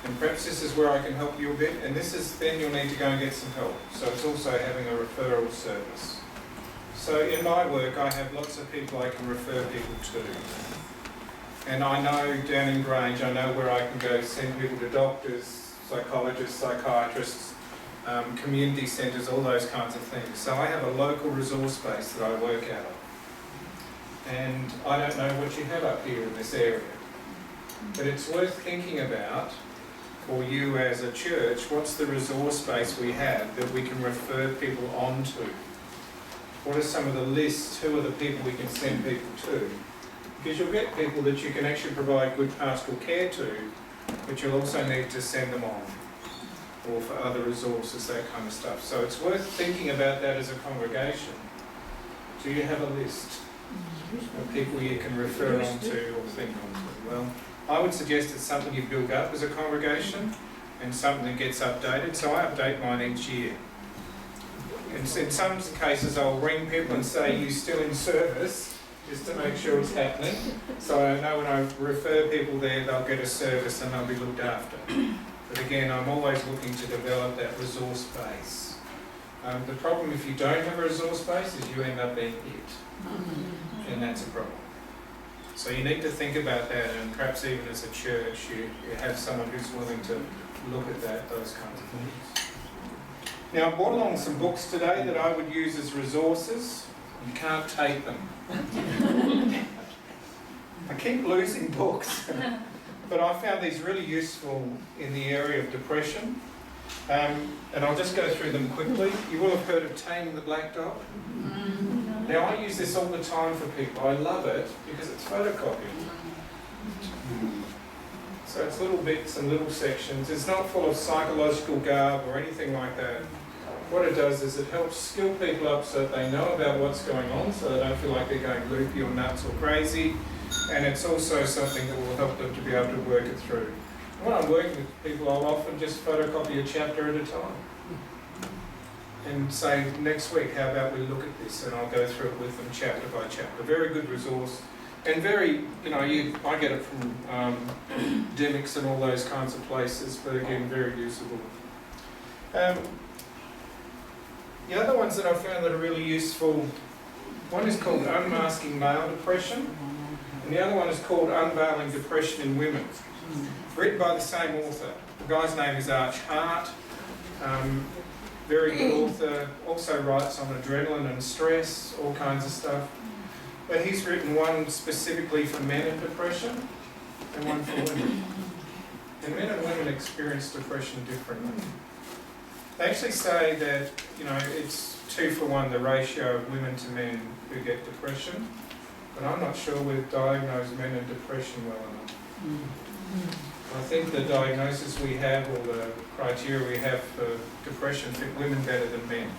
And perhaps this is where I can help you a bit, and this is then you'll need to go and get some help. So it's also having a referral service. So in my work I have lots of people I can refer people to. And I know down in Grange, I know where I can go send people to doctors, psychologists, psychiatrists, community centres, all those kinds of things. So I have a local resource base that I work out of. And I don't know what you have up here in this area, but it's worth thinking about for you as a church, what's the resource base we have that we can refer people on to? What are some of the lists? Who are the people we can send people to? Because you'll get people that you can actually provide good pastoral care to, but you'll also need to send them on, or for other resources, that kind of stuff. So it's worth thinking about that as a congregation. Do you have a list of people you can refer on to or think on to? Well, I would suggest it's something you build up as a congregation and something that gets updated. So I update mine each year. And in some cases I'll ring people and say, you still in service, just to make sure it's happening. So I know when I refer people there, they'll get a service and they'll be looked after. But again, I'm always looking to develop that resource base. The problem if you don't have a resource base is you end up being it. And that's a problem. So you need to think about that, and perhaps even as a church you have someone who's willing to look at that, those kinds of things. Now I brought along some books today that I would use as resources. You can't take them. I keep losing books. But I found these really useful in the area of depression. And I'll just go through them quickly. You will have heard of Taming the Black Dog. Now I use this all the time for people. I love it because it's photocopied. So it's little bits and little sections. It's not full of psychological garb or anything like that. What it does is it helps skill people up so that they know about what's going on, so they don't feel like they're going loopy or nuts or crazy. And it's also something that will help them to be able to work it through. When I'm working with people, I'll often just photocopy a chapter at a time and say, next week, how about we look at this? And I'll go through it with them chapter by chapter. Very good resource. And very, I get it from Demics and all those kinds of places, but again, very usable. The other ones that I found that are really useful, one is called Unmasking Male Depression, and the other one is called Unveiling Depression in Women, written by the same author. The guy's name is Arch Hart. Very good author, also writes on adrenaline and stress, all kinds of stuff. But he's written one specifically for men and depression, and one for women. And men and women experience depression differently. They actually say that, it's 2-for-1 the ratio of women to men who get depression, but I'm not sure we've diagnosed men and depression well enough. I think the diagnosis we have, or the criteria we have for depression, fit women better than men.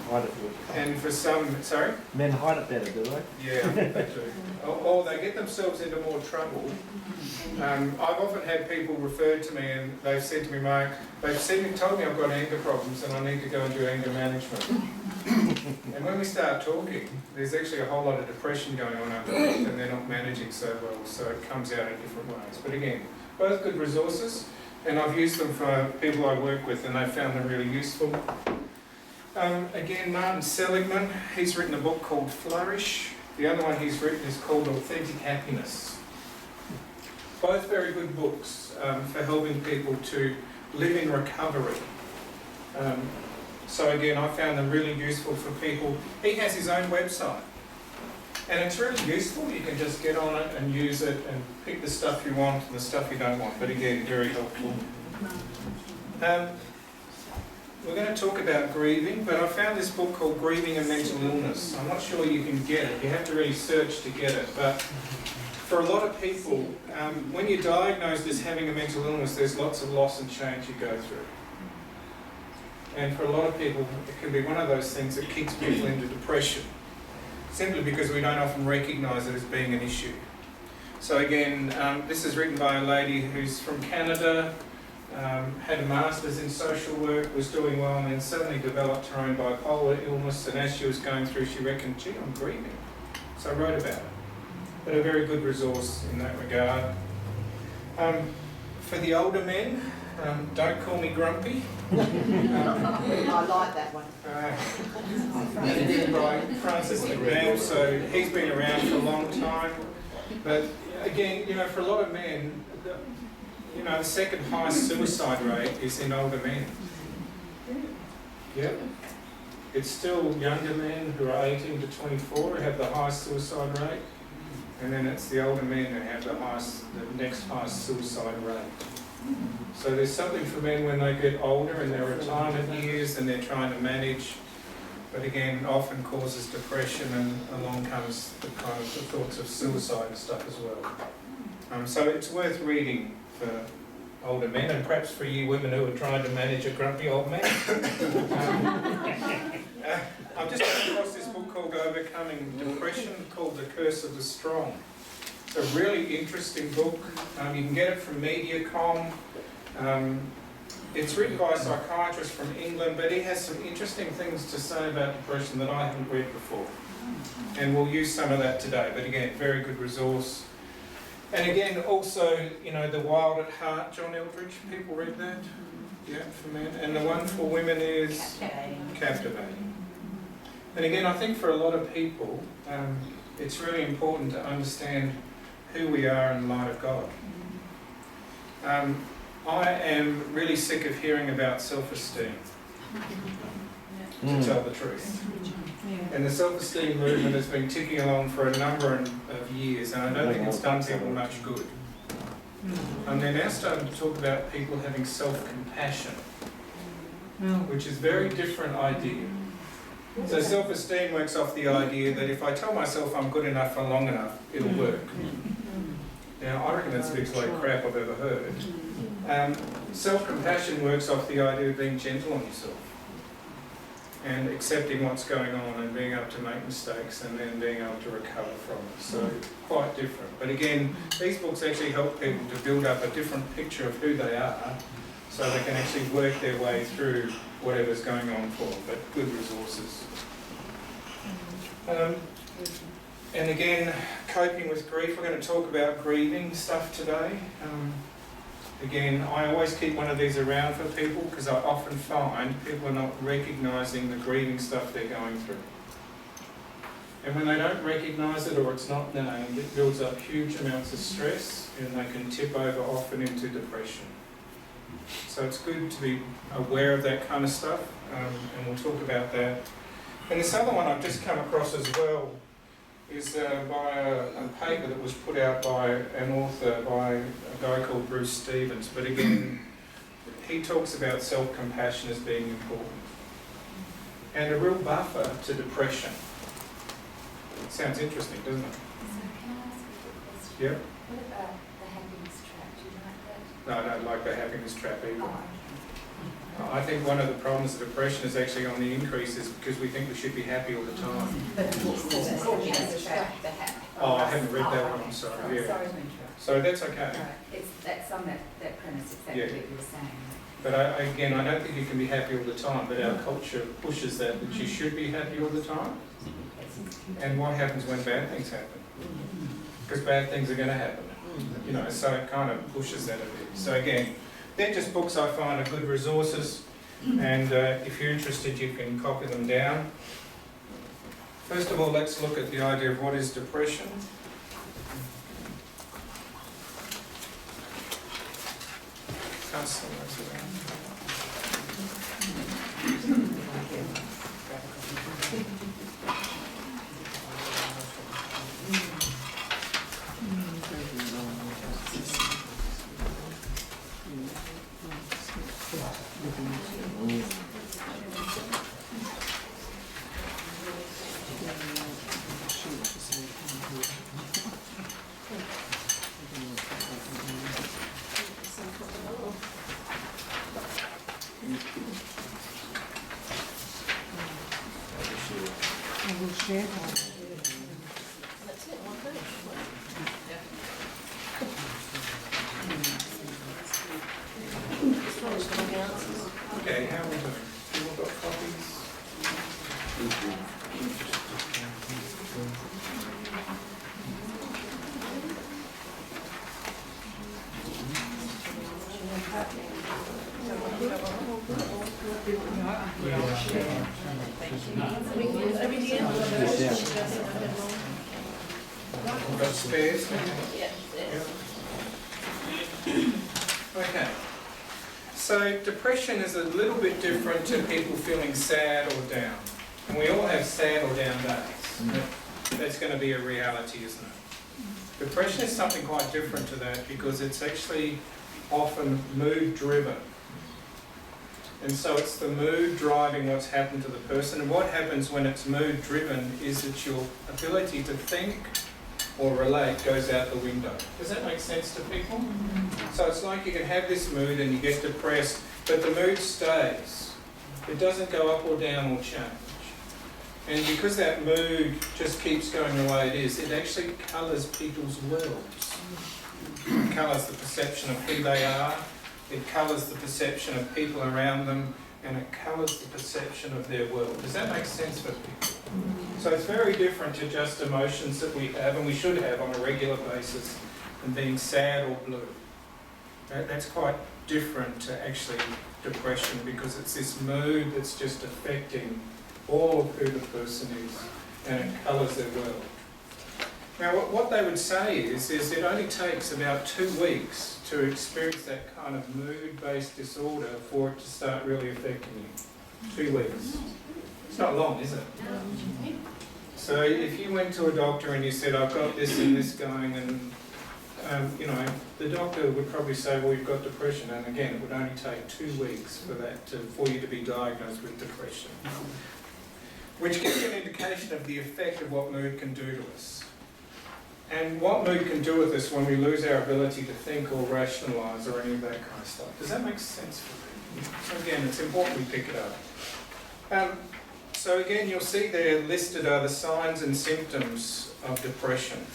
Hide it. And for some, sorry? Men hide it better, do they? Yeah, they do. Or they get themselves into more trouble. I've often had people referred to me and they've said to me, Mark, told me I've got anger problems and I need to go and do anger management. And when we start talking, there's actually a whole lot of depression going on underneath and they're not managing so well, so it comes out in different ways. But again, both good resources, and I've used them for people I work with and they've found them really useful. Again, Martin Seligman, he's written a book called Flourish. The other one he's written is called Authentic Happiness. Both very good books for helping people to live in recovery. So again, I found them really useful for people. He has his own website. And it's really useful. You can just get on it and use it and pick the stuff you want and the stuff you don't want. But again, very helpful. We're going to talk about grieving, but I found this book called Grieving and Mental Illness. I'm not sure you can get it. You have to really search to get it. But for a lot of people, when you're diagnosed as having a mental illness, there's lots of loss and change you go through. And for a lot of people, it can be one of those things that kicks people into depression, simply because we don't often recognise it as being an issue. So again, this is written by a lady who's from Canada, had a master's in social work, was doing well, and then suddenly developed her own bipolar illness, and as she was going through, she reckoned, gee, I'm grieving. So I wrote about it. But a very good resource in that regard. For the older men, don't call me grumpy. I like that one. Edited by Francis McNeil, so he's been around for a long time. But again, you know, for a lot of men, the second highest suicide rate is in older men. Yep. It's still younger men who are 18 to 24 who have the highest suicide rate, and then it's the older men who have the next highest suicide rate. So there's something for men when they get older in their retirement years and they're trying to manage, but again, often causes depression, and along comes the kind of the thoughts of suicide and stuff as well. So it's worth reading for older men, and perhaps for you women who are trying to manage a grumpy old man. I've just come across this book called Overcoming Depression, called The Curse of the Strong. It's a really interesting book. You can get it from Mediacom. It's written by a psychiatrist from England, but he has some interesting things to say about depression that I haven't read before. And we'll use some of that today, but again, very good resource. And again, also, The Wild at Heart, John Eldridge, people read that? Yeah, for men. And the one for women is Captivating. And again, I think for a lot of people, it's really important to understand who we are in light of God. I am really sick of hearing about self-esteem, to tell the truth. And the self-esteem movement has been ticking along for a number of years, and I don't think it's done people much good. And they're now starting to talk about people having self-compassion, which is a very different idea. So self-esteem works off the idea that if I tell myself I'm good enough for long enough, it'll work. Now, I reckon that's the biggest load of crap I've ever heard. Self-compassion works off the idea of being gentle on yourself and accepting what's going on and being able to make mistakes and then being able to recover from it. So, quite different. But again, these books actually help people to build up a different picture of who they are so they can actually work their way through whatever's going on for them, but good resources. And again, coping with grief. We're going to talk about grieving stuff today. Again, I always keep one of these around for people because I often find people are not recognising the grieving stuff they're going through. And when they don't recognise it or it's not named, it builds up huge amounts of stress and they can tip over often into depression. So it's good to be aware of that kind of stuff, and we'll talk about that. And this other one I've just come across as well is by a paper that was put out by an author, by a guy called Bruce Stevens. But again, he talks about self-compassion as being important and a real buffer to depression. It sounds interesting, doesn't it? So can I ask you a question? Yep. What about the happiness trap? Do you like that? No, I don't like the happiness trap either. Oh, I think one of the problems of depression is actually on the increase is because we think we should be happy all the time. But the happiness trap, the happy. Oh, I haven't read that one, I'm sorry. Yeah. Sorry to interrupt. So that's okay. Right. That's on that premise, exactly Yeah. what you were saying. But again, I don't think you can be happy all the time, but our culture pushes that you should be happy all the time. And what happens when bad things happen? Because bad things are going to happen. So it kind of pushes that a bit. So again, they're just books I find are good resources, and if you're interested you can copy them down. First of all, let's look at the idea of what is depression. Can't see those around. Okay, how are we doing? You all got copies? We've got spares. Okay. So depression is a little bit different to people feeling sad or down. And we all have sad or down days. That's going to be a reality, isn't it? Depression is something quite different to that because it's actually often mood driven. And so it's the mood driving what's happened to the person. And what happens when it's mood driven is that your ability to think or relate goes out the window. Does that make sense to people? So it's like you can have this mood and you get depressed, but the mood stays. It doesn't go up or down or change. And because that mood just keeps going the way it is, it actually colours people's worlds. It colours the perception of who they are, it colours the perception of people around them, and it colours the perception of their world. Does that make sense for people? So it's very different to just emotions that we have, and we should have on a regular basis, and being sad or blue. That's quite different to actually depression because it's this mood that's just affecting all of who the person is, and it colours their world. Now what they would say is it only takes about 2 weeks to experience that kind of mood-based disorder for it to start really affecting you. 2 weeks. It's not long, is it? So if you went to a doctor and you said, I've got this and this going, and the doctor would probably say, well, you've got depression, and again, it would only take 2 weeks for you to be diagnosed with depression. Which gives you an indication of the effect of what mood can do to us. And what mood can do with us when we lose our ability to think or rationalise or any of that kind of stuff. Does that make sense for you? So again, it's important we pick it up. So again, you'll see there listed are the signs and symptoms of depression.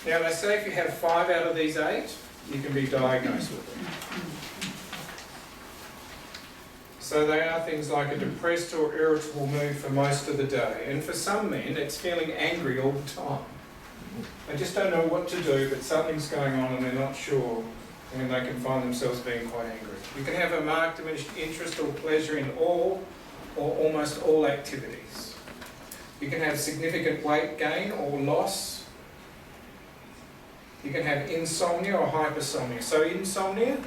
Now they say if you have 5 out of these 8, you can be diagnosed with it. So they are things like a depressed or irritable mood for most of the day. And for some men, it's feeling angry all the time. They just don't know what to do, but something's going on and they're not sure, and they can find themselves being quite angry. You can have a marked diminished interest or pleasure in all or almost all activities. You can have significant weight gain or loss. You can have insomnia or hypersomnia. So insomnia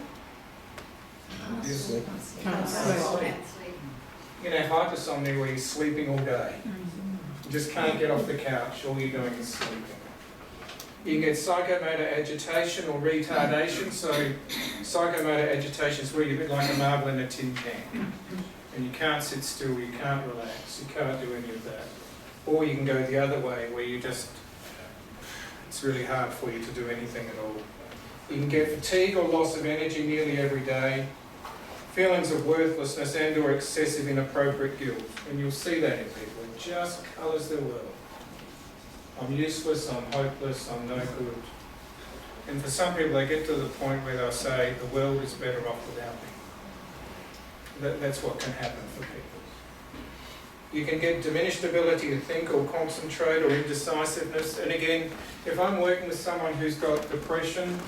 is you can have hypersomnia where you're sleeping all day. You just can't get off the couch, all you're doing is sleeping. You can get psychomotor agitation or retardation. So psychomotor agitation is where you're a bit like a marble in a tin can. And you can't sit still, you can't relax, you can't do any of that. Or you can go the other way where it's really hard for you to do anything at all. You can get fatigue or loss of energy nearly every day, feelings of worthlessness and or excessive inappropriate guilt. And you'll see that in people, it just colours their world. I'm useless, I'm hopeless, I'm no good. And for some people they get to the point where they'll say, the world is better off without me. That's what can happen for people. You can get diminished ability to think or concentrate or indecisiveness. And again, if I'm working with someone who's got depression,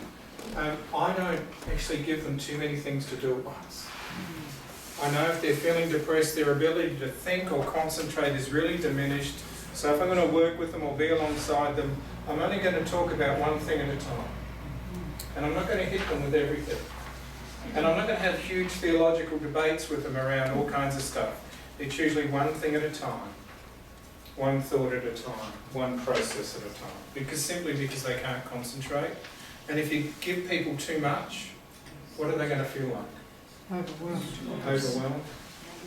I don't actually give them too many things to do at once. I know if they're feeling depressed, their ability to think or concentrate is really diminished. So if I'm going to work with them or be alongside them, I'm only going to talk about one thing at a time. And I'm not going to hit them with everything. And I'm not going to have huge theological debates with them around all kinds of stuff. It's usually one thing at a time, one thought at a time, one process at a time. Simply because they can't concentrate. And if you give people too much, what are they going to feel like? Overwhelmed. Overwhelmed?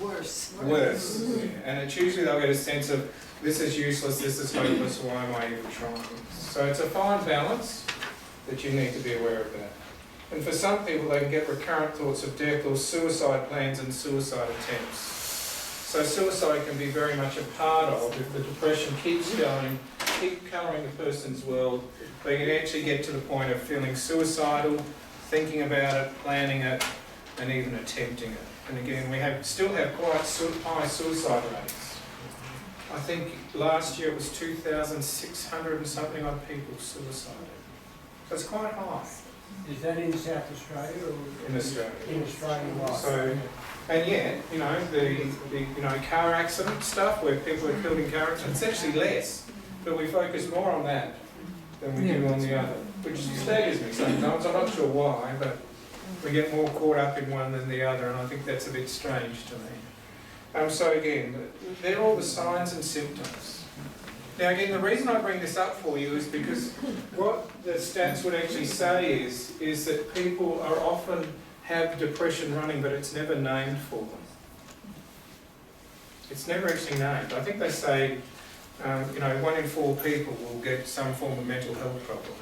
Worse. Worse. Yeah. And it's usually they'll get a sense of, this is useless, this is hopeless, why am I even trying? So it's a fine balance that you need to be aware of that. And for some people, they can get recurrent thoughts of death or suicide plans and suicide attempts. So suicide can be very much a part of, if the depression keeps going, keep colouring the person's world, they can actually get to the point of feeling suicidal, thinking about it, planning it, and even attempting it. And again, we still have quite high suicide rates. I think last year it was 2,600 and something odd people suicided. So it's quite high. Is that in South Australia or? In Australia. In Australia, right. So, and yet, you know, the car accident stuff where people are killed in car accidents, it's actually less, but we focus more on that than we do on the other, which staggers me sometimes. I'm not sure why, but we get more caught up in one than the other, and I think that's a bit strange to me. So again, they're all the signs and symptoms. Now again, the reason I bring this up for you is because what the stats would actually say is that people are often have depression running, but it's never named for them. It's never actually named. I think they say, you know, 1 in 4 people will get some form of mental health problem.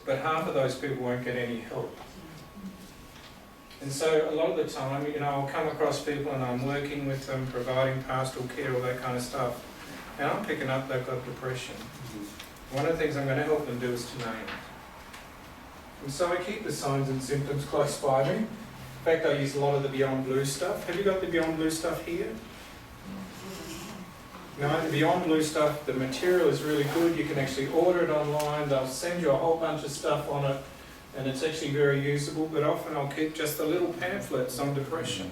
But half of those people won't get any help. And so a lot of the time, you know, I'll come across people and I'm working with them, providing pastoral care, all that kind of stuff, and I'm picking up they've got depression. One of the things I'm going to help them do is to name it. And so I keep the signs and symptoms close by me. In fact, I use a lot of the Beyond Blue stuff. Have you got the Beyond Blue stuff here? No, the Beyond Blue stuff, the material is really good. You can actually order it online. They'll send you a whole bunch of stuff on it, and it's actually very usable, but often I'll keep just the little pamphlets on depression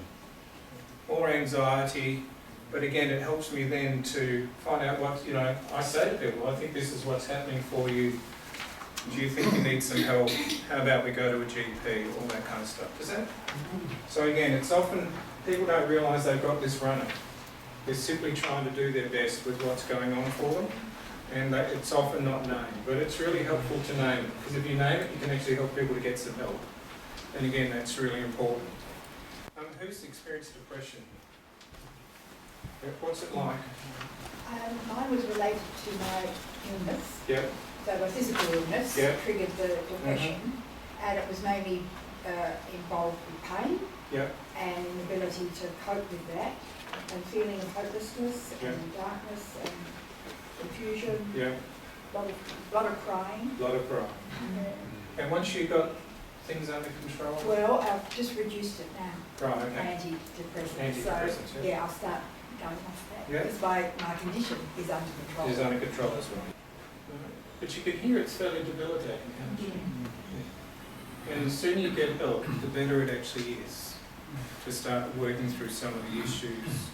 or anxiety. But again, it helps me then to find out what, you know, I say to people, I think this is what's happening for you. Do you think you need some help? How about we go to a GP? All that kind of stuff. Does that? So again, it's often, people don't realise they've got this running. They're simply trying to do their best with what's going on for them. And it's often not named. But it's really helpful to name it. Because if you name it, you can actually help people to get some help. And again, that's really important. Who's experienced depression? What's it like? Mine was related to my illness. Yep. So my physical illness triggered the depression, and it was mainly involved with pain and inability to cope with that, and feeling of hopelessness and darkness and confusion. Yeah. Lot of crying. A lot of crying. And once you got things under control? Well, I've just reduced it now. Right. Okay. Antidepressants. Antidepressants. So I'll start going off that. Yeah. Because my condition is under control. Is under control as well. But you can hear it's fairly debilitating, can't you? Yeah. And the sooner you get help, the better it actually is to start working through some of the issues.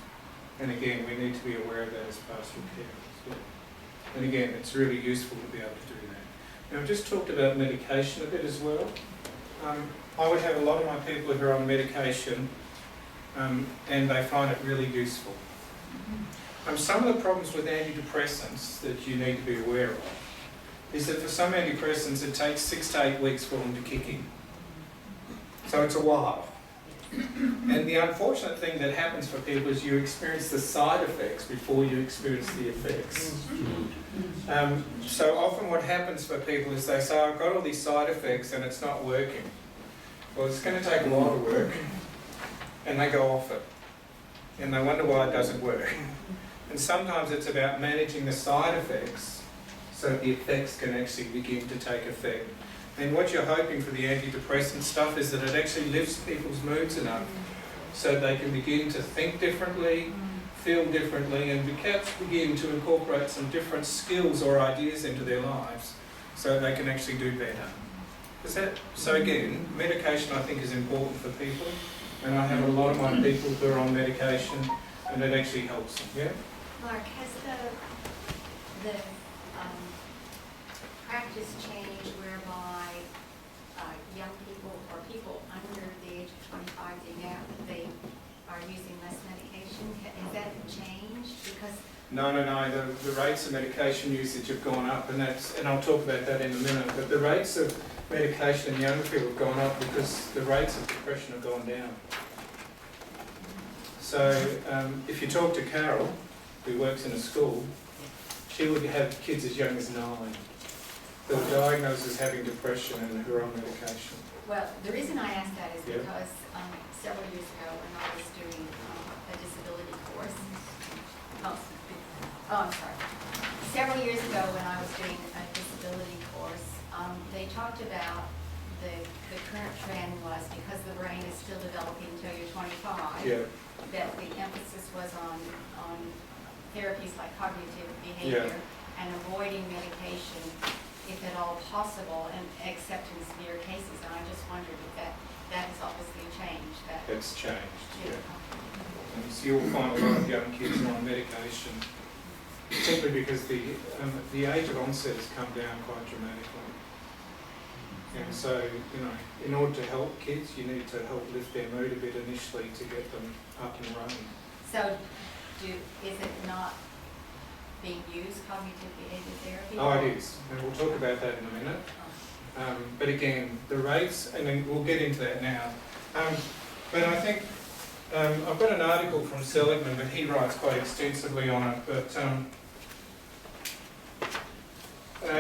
And again, we need to be aware of that as pastoral carers. Yeah. And again, it's really useful to be able to do that. Now, I've just talked about medication a bit as well. I would have a lot of my people who are on medication and they find it really useful. Some of the problems with antidepressants that you need to be aware of is that for some antidepressants it takes 6 to 8 weeks for them to kick in. So it's a while. And the unfortunate thing that happens for people is you experience the side effects before you experience the effects. So often what happens for people is they say, I've got all these side effects and it's not working. Well, it's going to take a while to work, and they go off it. And they wonder why it doesn't work. And sometimes it's about managing the side effects so the effects can actually begin to take effect. And what you're hoping for the antidepressant stuff is that it actually lifts people's moods enough so they can begin to think differently, feel differently, and perhaps begin to incorporate some different skills or ideas into their lives so they can actually do better. So again, medication I think is important for people, and I have a lot of my people who are on medication and it actually helps them. Yeah? Mark, has the practice changed whereby young people or people under the age of 25, they are using less medication? Has that changed? Because No. The rates of medication usage have gone up, and I'll talk about that in a minute. But the rates of medication in younger people have gone up because the rates of depression have gone down. So if you talk to Carol, who works in a school, she would have kids as young as 9 who are diagnosed as having depression and who are on medication. well, the reason I asked that is Yeah. because several years ago when I was doing a disability course, I'm sorry. Several years ago when I was doing a disability course, they talked about the current trend was because the brain is still developing until you're 25, that the emphasis was on therapies like cognitive behavior and avoiding medication if at all possible, and except in severe cases. And I just wondered if that has obviously changed. That's changed, yeah. And so you'll find a lot of young kids are on medication simply because the age of onset has come down quite dramatically. And so, you know, in order to help kids, you need to help lift their mood a bit initially to get them up and running. So, is it not being used, cognitive behavior therapy? Oh, it is, and we'll talk about that in a minute. But again, the rates, and then we'll get into that now. But I think, I've got an article from Seligman, but he writes quite extensively on it, but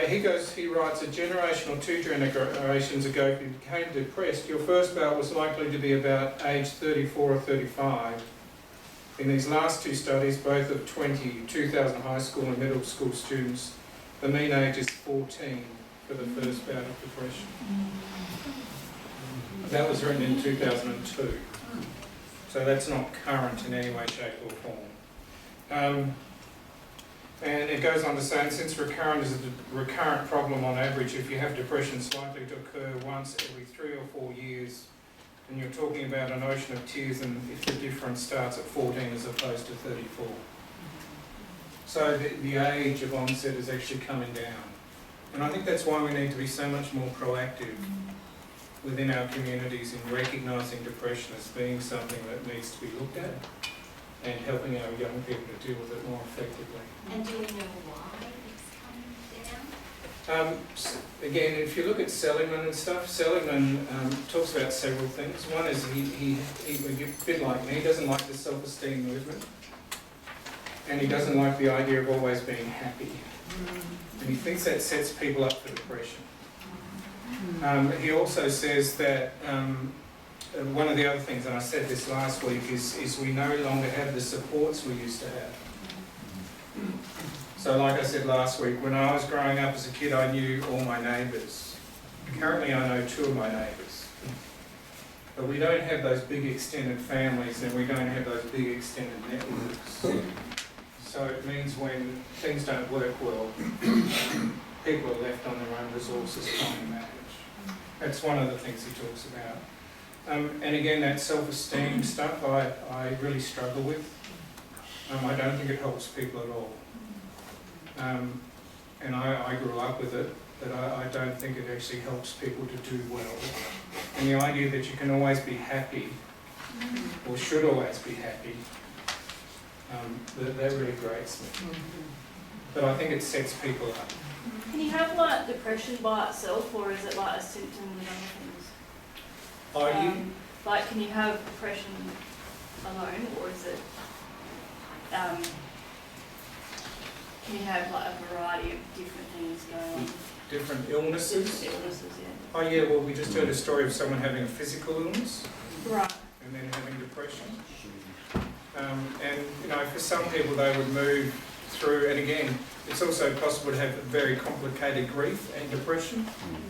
he writes, a generation or two generations ago, if you became depressed, your first bout was likely to be about age 34 or 35. In these last two studies, both of 2,000 high school and middle school students, the mean age is 14 for the first bout of depression. That was written in 2002. So that's not current in any way, shape or form. And it goes on to say, since recurrent is a recurrent problem on average, if you have depression, it's likely to occur once every 3 or 4 years. And you're talking about an ocean of tears, and if the difference starts at 14 as opposed to 34. So the age of onset is actually coming down. And I think that's why we need to be so much more proactive within our communities in recognising depression as being something that needs to be looked at and helping our young people to deal with it more effectively. And do we know why it's coming down? Again, if you look at Seligman and stuff, Seligman talks about several things. One is he a bit like me, he doesn't like the self-esteem movement, and he doesn't like the idea of always being happy. And he thinks that sets people up for depression. He also says that one of the other things, and I said this last week, is we no longer have the supports we used to have. So like I said last week, when I was growing up as a kid, I knew all my neighbours. Currently I know 2 of my neighbours. But we don't have those big extended families, and we don't have those big extended networks. So it means when things don't work well, people are left on their own resources trying to manage. That's one of the things he talks about. And again, that self-esteem stuff I really struggle with. I don't think it helps people at all. And I grew up with it, but I don't think it actually helps people to do well. And the idea that you can always be happy, or should always be happy, that really grates me. But I think it sets people up. Can you have like depression by itself, or is it like a symptom with other things? Are you? Like, can you have depression alone, or is it? Can you have like a variety of different things going on? Different illnesses? Different illnesses, yeah. Oh yeah, well we just heard a story of someone having a physical illness. Right. And then having depression. And you know, for some people they would move through, and again, it's also possible to have very complicated grief and depression.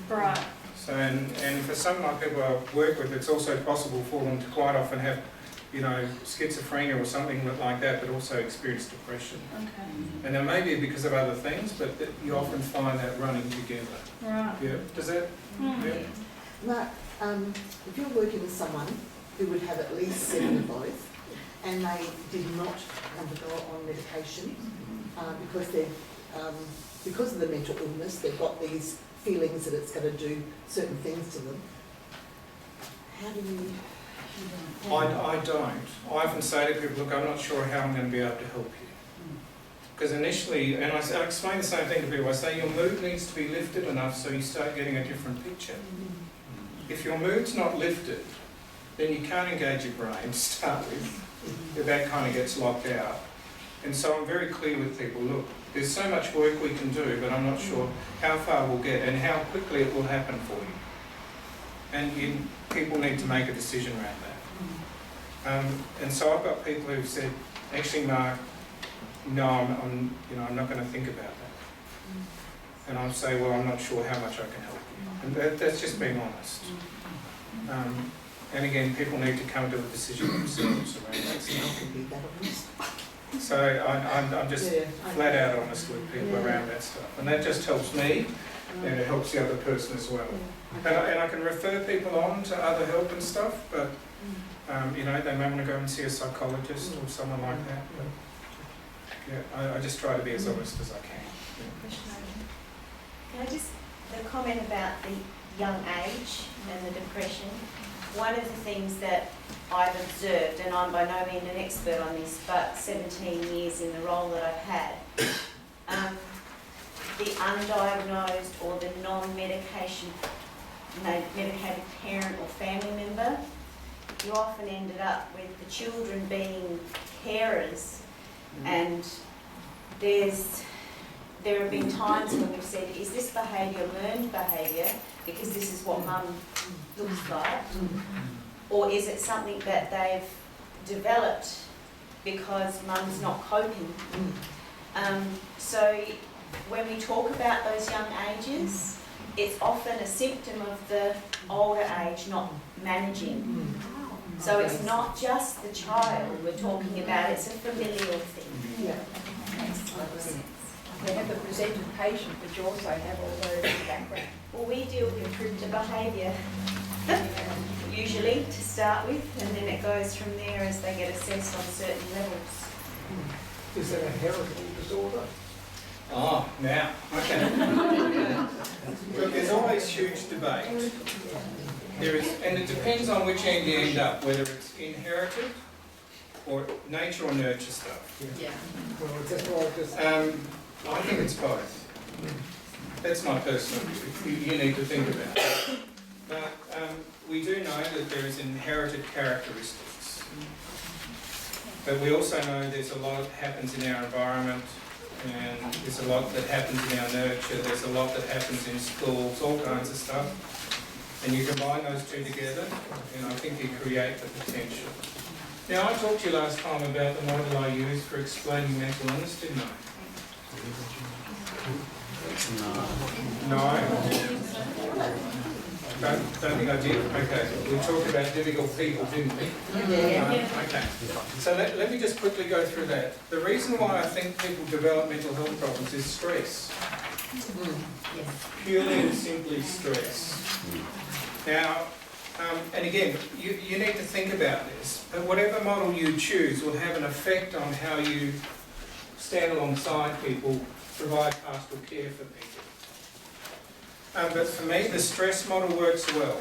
Right. So, and for some people I work with, it's also possible for them to quite often have, you know, schizophrenia or something like that, but also experience depression. Okay. And it may be because of other things, but you often find that running together. Right. Yeah. Does that? Yeah. Mark, if you're working with someone who would have at least 7 of both, and they did not undergo on medication because of the mental illness, they've got these feelings that it's going to do certain things to them. How do you? I don't. I often say to people, look, I'm not sure how I'm going to be able to help you. Because initially, and I explain the same thing to people, I say your mood needs to be lifted enough so you start getting a different picture. If your mood's not lifted, then you can't engage your brain to start with. That kind of gets locked out. And so I'm very clear with people, look, there's so much work we can do, but I'm not sure how far we'll get and how quickly it will happen for you. And people need to make a decision around that. And so I've got people who've said, actually, Mark, no, I'm not going to think about that. And I'll say, well, I'm not sure how much I can help you. And that's just being honest. And again, people need to come to a decision themselves around that stuff. So I'm just flat out honest with people around that stuff. And that just helps me. and it helps the other person as well. And I can refer people on to other help and stuff, but you know, they may want to go and see a psychologist or someone like that. But yeah, I just try to be as honest as I can. Can I just, the comment about the young age and the depression, one of the things that I've observed, and I'm by no means an expert on this, but 17 years in the role that I've had, the undiagnosed or the non-medicated parent or family member, you often ended up with the children being carers, and there have been times when we've said, is this behaviour learned behaviour because this is what mum looks like, or is it something that they've developed because mum's not coping? So when we talk about those young ages, it's often a symptom of the older age not managing. So it's not just the child we're talking about, it's a familial thing. Yeah. They have the presented patient, but you also have all those in the background. Well, we deal with the behaviour usually to start with, and then it goes from there as they get assessed on certain levels. Is that a heritable disorder? Oh, now, okay. Look, there's always huge debate. There is, and it depends on which end you end up, whether it's inherited or nature or nurture stuff. Yeah. Well, that's what I just... I think it's both. That's my personal view. You need to think about it. But we do know that there is inherited characteristics. But we also know there's a lot that happens in our environment, and there's a lot that happens in our nurture, there's a lot that happens in schools, all kinds of stuff. And you combine those two together, and I think you create the potential. Now, I talked to you last time about the model I used for explaining mental illness, didn't I? No? Don't think I did? Okay. We talked about difficult people, didn't we? Yeah. Okay. So let me just quickly go through that. The reason why I think people develop mental health problems is stress. Purely and simply stress. Now, and again, you need to think about this. But whatever model you choose will have an effect on how you stand alongside people, provide pastoral care for people. But for me, the stress model works well.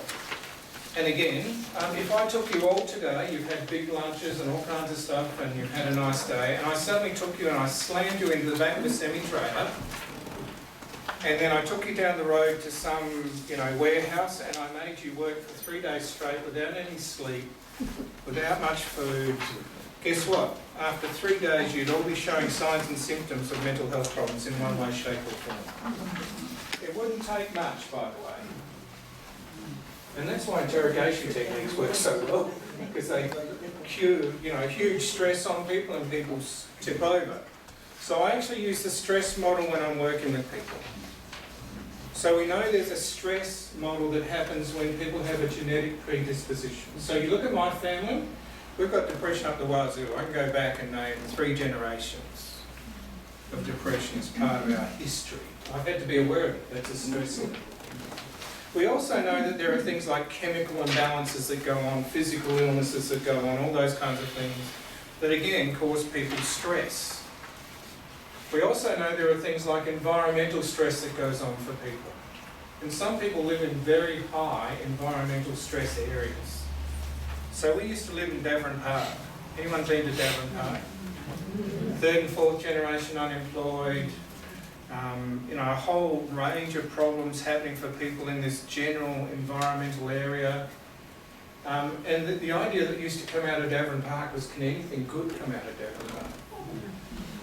And again, if I took you all today, you've had big lunches and all kinds of stuff, and you've had a nice day, and I suddenly took you and I slammed you into the back of a semi-trailer, and then I took you down the road to some, warehouse, and I made you work for 3 days straight without any sleep, without much food. Guess what? After 3 days, you'd all be showing signs and symptoms of mental health problems in one way, shape or form. It wouldn't take much, by the way. And that's why interrogation techniques work so well, because they cue, huge stress on people and people tip over. So I actually use the stress model when I'm working with people. So we know there's a stress model that happens when people have a genetic predisposition. So you look at my family, we've got depression up the wazoo. I can go back and name 3 generations of depression as part of our history. I've had to be aware of it. That's a stress level. We also know that there are things like chemical imbalances that go on, physical illnesses that go on, all those kinds of things that again cause people stress. We also know there are things like environmental stress that goes on for people. And some people live in very high environmental stress areas. So we used to live in Davern Park. Anyone been to Davern Park? 3rd and 4th generation unemployed. A whole range of problems happening for people in this general environmental area. And the idea that used to come out of Davern Park was, can anything good come out of Davern Park?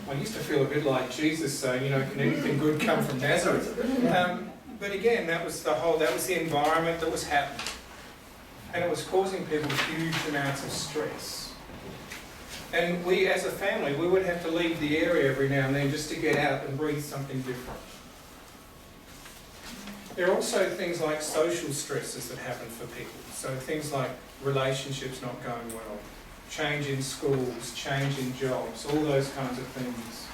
I used to feel a bit like Jesus saying, can anything good come from Nazareth? But again, that was the environment that was happening. And it was causing people huge amounts of stress. And we, as a family, we would have to leave the area every now and then just to get out and breathe something different. There are also things like social stresses that happen for people. So things like relationships not going well, change in schools, change in jobs, all those kinds of things.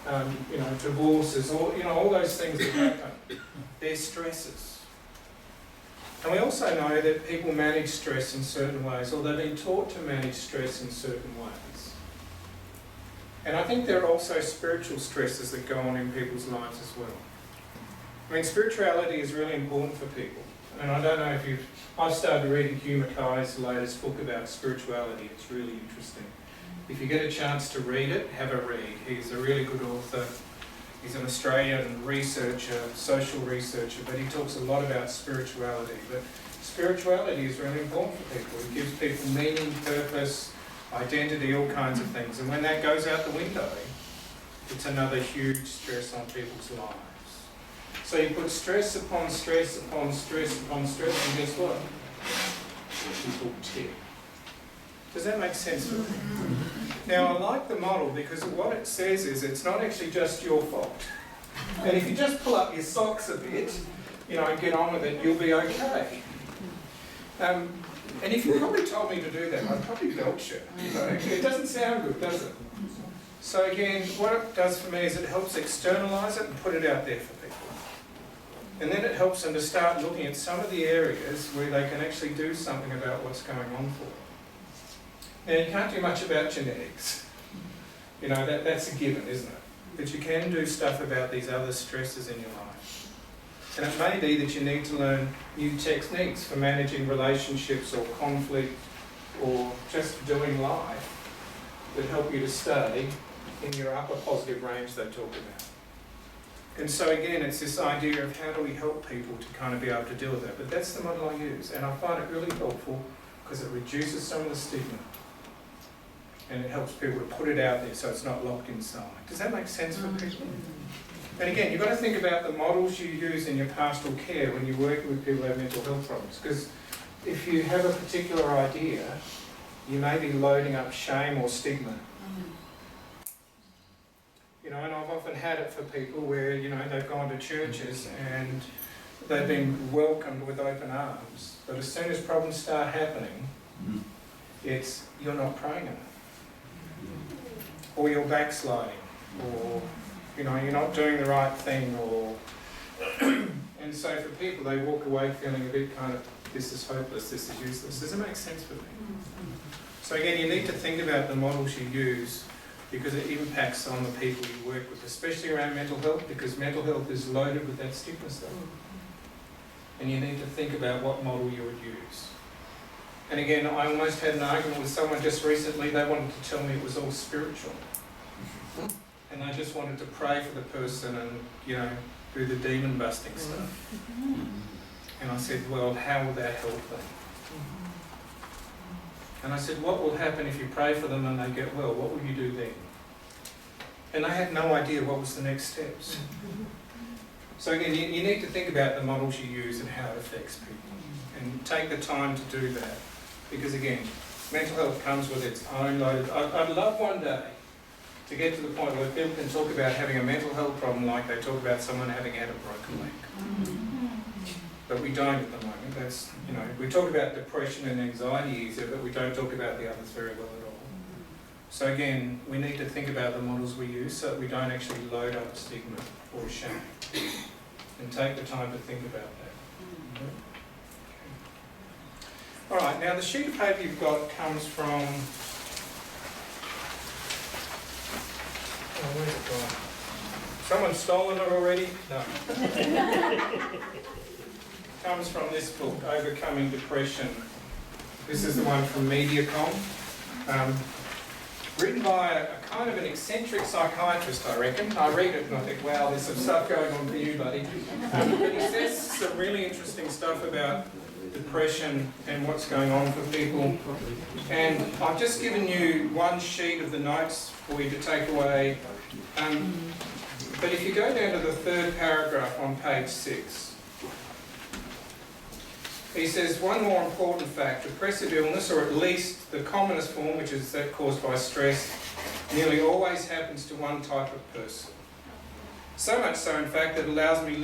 divorces, all those things that happen. They're stresses. And we also know that people manage stress in certain ways, or they've been taught to manage stress in certain ways. And I think there are also spiritual stresses that go on in people's lives as well. I mean, spirituality is really important for people. And I don't know if I've started reading Hugh Mackay's latest book about spirituality. It's really interesting. If you get a chance to read it, have a read. He's a really good author. He's an Australian researcher, social researcher, but he talks a lot about spirituality. But spirituality is really important for people. It gives people meaning, purpose, identity, all kinds of things. And when that goes out the window, it's another huge stress on people's lives. So you put stress upon stress upon stress upon stress, and guess what? People tip. Does that make sense for you? Now, I like the model because what it says is it's not actually just your fault. And if you just pull up your socks a bit, and get on with it, you'll be okay. And if you probably told me to do that, I'd probably belch you. It doesn't sound good, does it? So again, what it does for me is it helps externalise it and put it out there for people. And then it helps them to start looking at some of the areas where they can actually do something about what's going on for them. Now, you can't do much about genetics. That's a given, isn't it? But you can do stuff about these other stresses in your life. And it may be that you need to learn new techniques for managing relationships or conflict or just doing life that help you to stay in your upper positive range they talk about. And so again, it's this idea of how do we help people to kind of be able to deal with that. But that's the model I use, and I find it really helpful because it reduces some of the stigma. And it helps people to put it out there so it's not locked inside. Does that make sense for people? And again, you've got to think about the models you use in your pastoral care when you're working with people who have mental health problems. Because if you have a particular idea, you may be loading up shame or stigma. And I've often had it for people where, they've gone to churches and they've been welcomed with open arms. But as soon as problems start happening, it's, you're not praying enough. Or you're backsliding, or you're not doing the right thing, or and so for people they walk away feeling a bit kind of, this is hopeless, this is useless. Does it make sense for me? So again, you need to think about the models you use because it impacts on the people you work with, especially around mental health, because mental health is loaded with that stigma stuff. And you need to think about what model you would use. And again, I almost had an argument with someone just recently. They wanted to tell me it was all spiritual. And they just wanted to pray for the person and, do the demon busting stuff. And I said, well, how will that help them? And I said, what will happen if you pray for them and they get well? What will you do then? And they had no idea what was the next steps. So again, you need to think about the models you use and how it affects people. And take the time to do that. Because again, mental health comes with its own load. I'd love one day to get to the point where people can talk about having a mental health problem like they talk about someone having had a broken leg. But we don't at the moment. That's, we talk about depression and anxiety easier, but we don't talk about the others very well at all. So again, we need to think about the models we use so that we don't actually load up stigma or shame. And take the time to think about that. All right, now the sheet of paper you've got comes from, where's it gone? Someone's stolen it already? No. Comes from this book, Overcoming Depression. This is the one from Mediacom. Written by a kind of an eccentric psychiatrist, I reckon. I read it and I think, wow, there's some stuff going on for you, buddy. But he says some really interesting stuff about depression and what's going on for people. And I've just given you one sheet of the notes for you to take away. But if you go down to the third paragraph on page 6, he says, one more important fact, depressive illness, or at least the commonest form, which is that caused by stress, nearly always happens to one type of person. So much so, in fact, that it allows me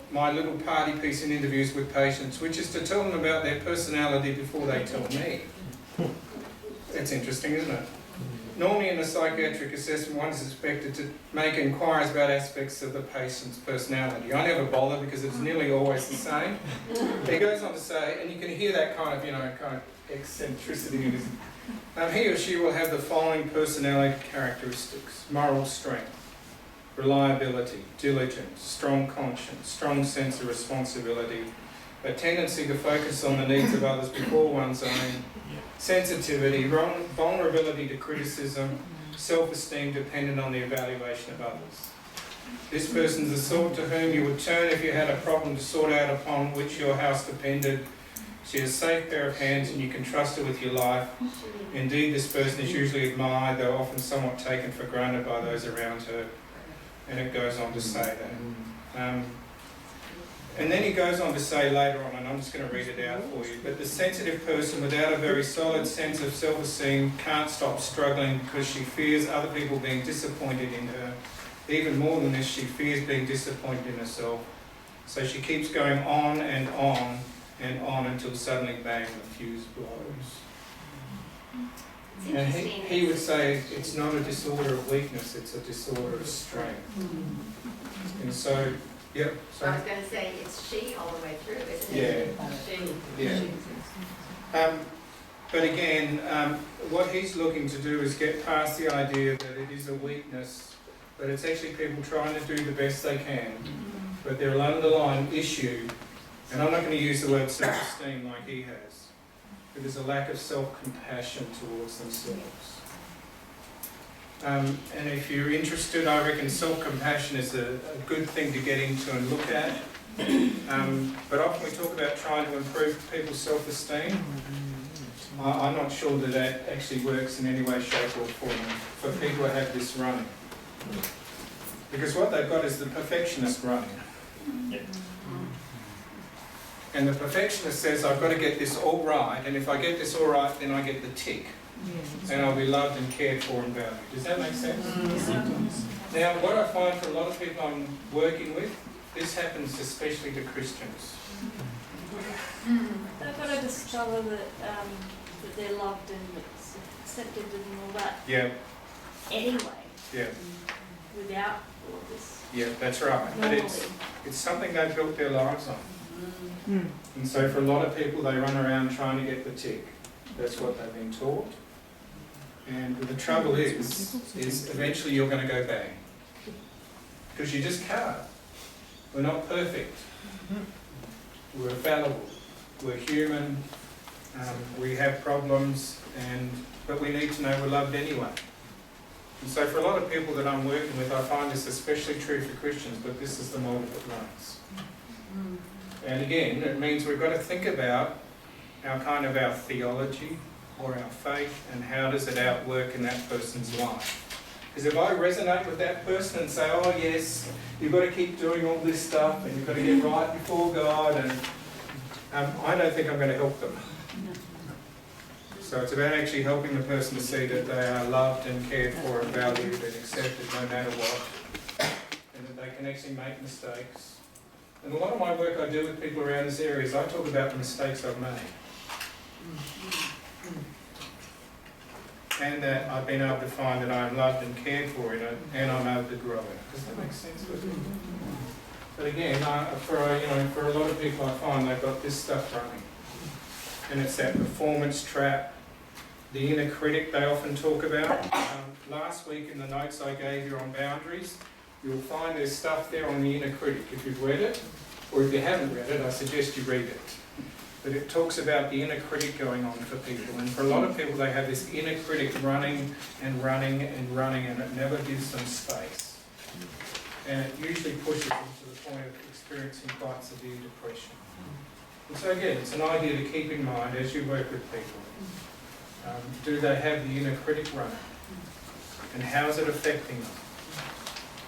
my little party piece in interviews with patients, which is to tell them about their personality before they tell me. It's interesting, isn't it? Normally in a psychiatric assessment, one is expected to make inquiries about aspects of the patient's personality. I never bother because it's nearly always the same. He goes on to say, and you can hear that kind of eccentricity in his... he or she will have the following personality characteristics: moral strength, reliability, diligence, strong conscience, strong sense of responsibility, a tendency to focus on the needs of others before one's own, sensitivity, vulnerability to criticism, self-esteem dependent on the evaluation of others. This person's the sort to whom you would turn if you had a problem to sort out upon which your house depended. She has a safe pair of hands and you can trust her with your life. Indeed, this person is usually admired, though often somewhat taken for granted by those around her. And it goes on to say that. And then he goes on to say later on, and I'm just going to read it out for you, but the sensitive person without a very solid sense of self-esteem can't stop struggling because she fears other people being disappointed in her. Even more than this, she fears being disappointed in herself. So she keeps going on and on and on until suddenly, bang, the fuse blows. And he would say it's not a disorder of weakness, it's a disorder of strength. And so, yep. So I was going to say, it's she all the way through, isn't it? Yeah. Yeah. But again, what he's looking to do is get past the idea that it is a weakness, but it's actually people trying to do the best they can. But there's an underlying issue, and I'm not going to use the word self-esteem like he has, but there's a lack of self-compassion towards themselves. And if you're interested, I reckon self-compassion is a good thing to get into and look at. But often we talk about trying to improve people's self-esteem. I'm not sure that that actually works in any way, shape or form for people who have this running. Because what they've got is the perfectionist running. And the perfectionist says, I've got to get this all right, and if I get this all right, then I get the tick. And I'll be loved and cared for and valued. Does that make sense? Now, what I find for a lot of people I'm working with, this happens especially to Christians. They've got to discover that they're loved and accepted and all that. Yeah. Anyway. Yeah. Without all of this. Yeah, that's right. But it's something they've built their lives on. And so for a lot of people, they run around trying to get the tick. That's what they've been taught. And the trouble is eventually you're going to go bang. Because you just can't. We're not perfect. We're fallible. We're human. We have problems, but we need to know we're loved anyway. And so for a lot of people that I'm working with, I find this especially true for Christians, but this is the model that runs. And again, it means we've got to think about our theology or our faith and how does it outwork in that person's life. Because if I resonate with that person and say, oh yes, you've got to keep doing all this stuff and you've got to get right before God, and I don't think I'm going to help them. So it's about actually helping the person to see that they are loved and cared for and valued and accepted no matter what, and that they can actually make mistakes. And a lot of my work I do with people around this area is I talk about the mistakes I've made. And that I've been able to find that I'm loved and cared for in it, and I'm able to grow in it. Does that make sense with you? But again, for a lot of people I find they've got this stuff running. And it's that performance trap, the inner critic they often talk about. Last week in the notes I gave you on boundaries, you'll find there's stuff there on the inner critic. If you've read it, or if you haven't read it, I suggest you read it. But it talks about the inner critic going on for people. And for a lot of people, they have this inner critic running and running and running, and it never gives them space. And it usually pushes them to the point of experiencing quite severe depression. And so again, it's an idea to keep in mind as you work with people. Do they have the inner critic running? And how is it affecting them?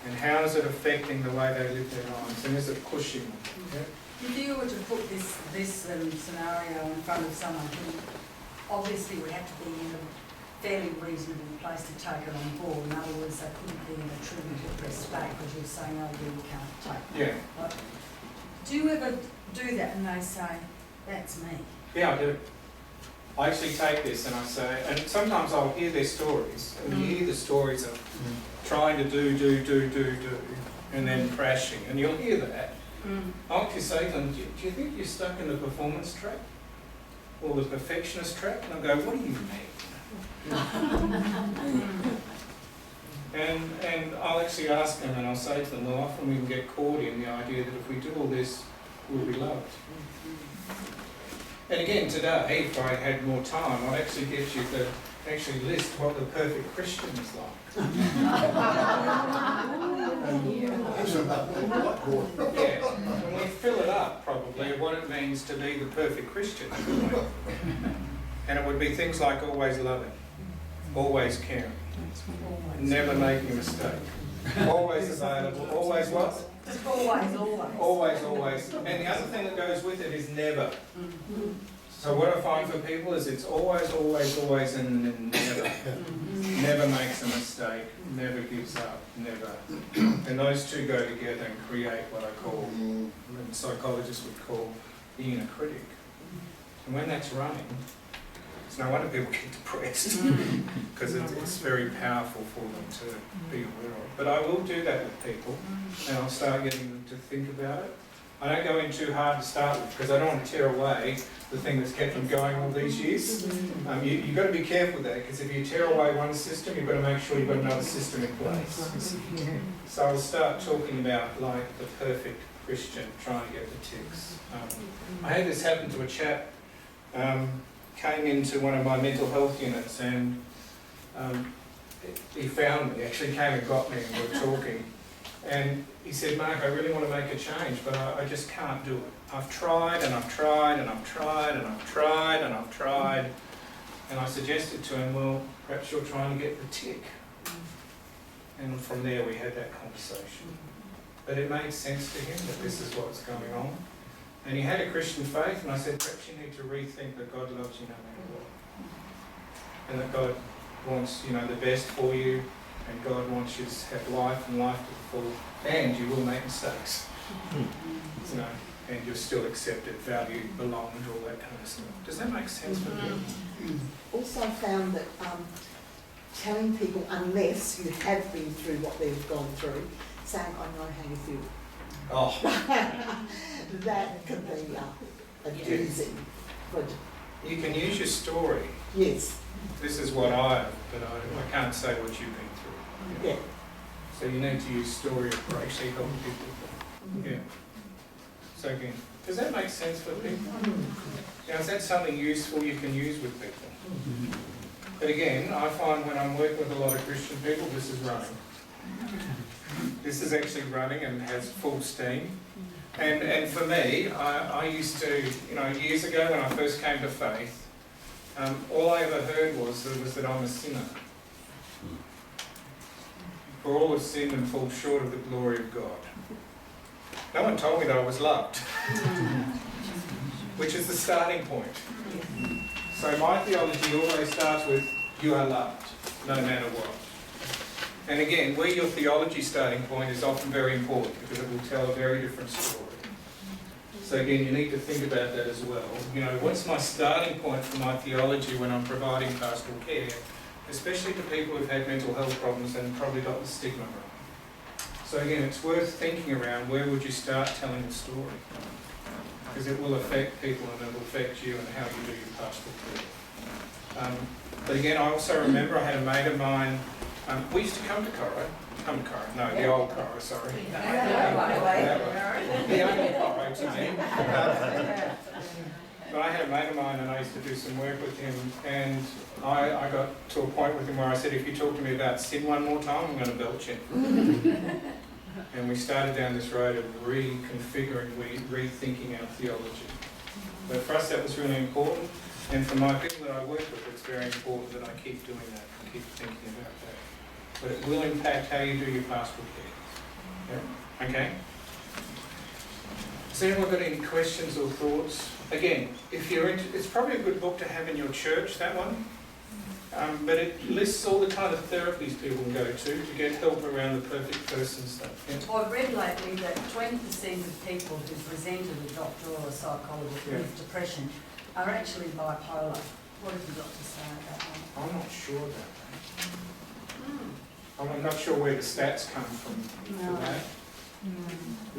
And how is it affecting the way they live their lives? And is it pushing them? Yeah? If you were to put this scenario in front of someone who obviously would have to be in a fairly reasonable place to take it on board, in other words, they couldn't be in a truly depressed state because you're saying, oh, you can't take it. Yeah. Right? Do you ever do that and they say, that's me? Yeah, I do. I actually take this and I say, and sometimes I'll hear their stories, and you hear the stories of trying to do, and then crashing, and you'll hear that. I like to say to them, do you think you're stuck in the performance trap? Or the perfectionist trap? And I'll go, what do you mean? And I'll actually ask them and I'll say to them, well, often we can get caught in the idea that if we do all this, we'll be loved. And again, today, if I had more time, I'd actually get you to actually list what the perfect Christian is like. Yeah, and we fill it up probably what it means to be the perfect Christian. And it would be things like always loving, always caring, never making a mistake, always available, always what? Just always. Always. And the other thing that goes with it is never. So what I find for people is it's always, and then never. Never makes a mistake, never gives up, never. And those two go together and create what I call, psychologists would call, the inner critic. And when that's running, it's no wonder people get depressed, because it's very powerful for them to be aware of. But I will do that with people, and I'll start getting them to think about it. I don't go in too hard to start with, because I don't want to tear away the thing that's kept them going all these years. You've got to be careful with that, because if you tear away one system, you've got to make sure you've got another system in place. So I'll start talking about like the perfect Christian, trying to get the ticks. I had this happen to a chap, came into one of my mental health units, and he found me, actually came and got me, and we were talking. And he said, Mark, I really want to make a change, but I just can't do it. I've tried and I've tried and I've tried and I've tried and I've tried. And I suggested to him, well, perhaps you're trying to get the tick. And from there we had that conversation. But it made sense to him that this is what's going on. And he had a Christian faith, and I said, perhaps you need to rethink that God loves you no matter what. And that God wants, the best for you. And God wants you to have life and life to the full, and you will make mistakes, and you're still accepted, valued, belonged, all that kind of stuff. Does that make sense for you? Also found that telling people, unless you have been through what they've gone through, saying, I know how you feel. Oh. That can be a doozy. But you can use your story. Yes. This is what I can't say what you've been through. Yeah. So you need to use story of actually help people. Yeah. So again, does that make sense for people? Now, is that something useful you can use with people? But again, I find when I'm working with a lot of Christian people, this is running. This is actually running and has full steam. And for me, I used to, years ago when I first came to faith, all I ever heard was that I'm a sinner. For all have sinned and fall short of the glory of God. No one told me that I was loved, which is the starting point. So my theology always starts with, you are loved, no matter what. And again, where your theology starting point is often very important, because it will tell a very different story. So again, you need to think about that as well. What's my starting point for my theology when I'm providing pastoral care, especially to people who've had mental health problems and probably got the stigma wrong. So again, it's worth thinking around where would you start telling the story, because it will affect people and it will affect you and how you do your pastoral care. But again, I also remember I had a mate of mine, we used to come to Coro, the old Coro, sorry. The only Coro to me. But I had a mate of mine and I used to do some work with him, and I got to a point with him where I said, if you talk to me about sin one more time, I'm going to belch you. And we started down this road of reconfiguring, rethinking our theology. But for us that was really important, and for my people that I work with, it's very important that I keep doing that, and keep thinking about that. But it will impact how you do your pastoral care. Yeah? Okay? Has anyone got any questions or thoughts? Again, if you're it's probably a good book to have in your church, that one. But it lists all the kind of therapies people can go to get help around the perfect person stuff. Yeah? Well, I've read lately that 20% of people who present to a doctor or a psychologist with depression are actually bipolar. What have you got to say about that? I'm not sure about that. I'm not sure where the stats come from for that.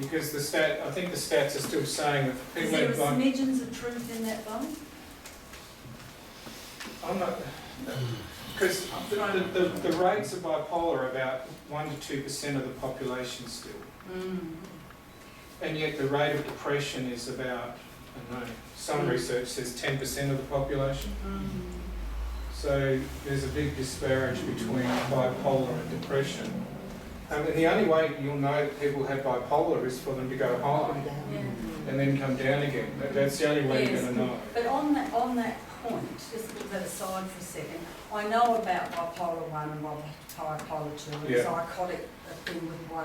Because I think the stats are still saying that Is people there a have like, smidgens of truth in that, though? I'm not, because the rates of bipolar are about 1 to 2% of the population still. And yet the rate of depression is about, I don't know, some research says 10% of the population. So there's a big disparity between bipolar and depression. And the only way you'll know that people have bipolar is for them to go high and then come down again. That's the only way you're going to know. But on that point, just put that aside for a second, I know about bipolar 1 and bipolar 2, and psychotic thing with 1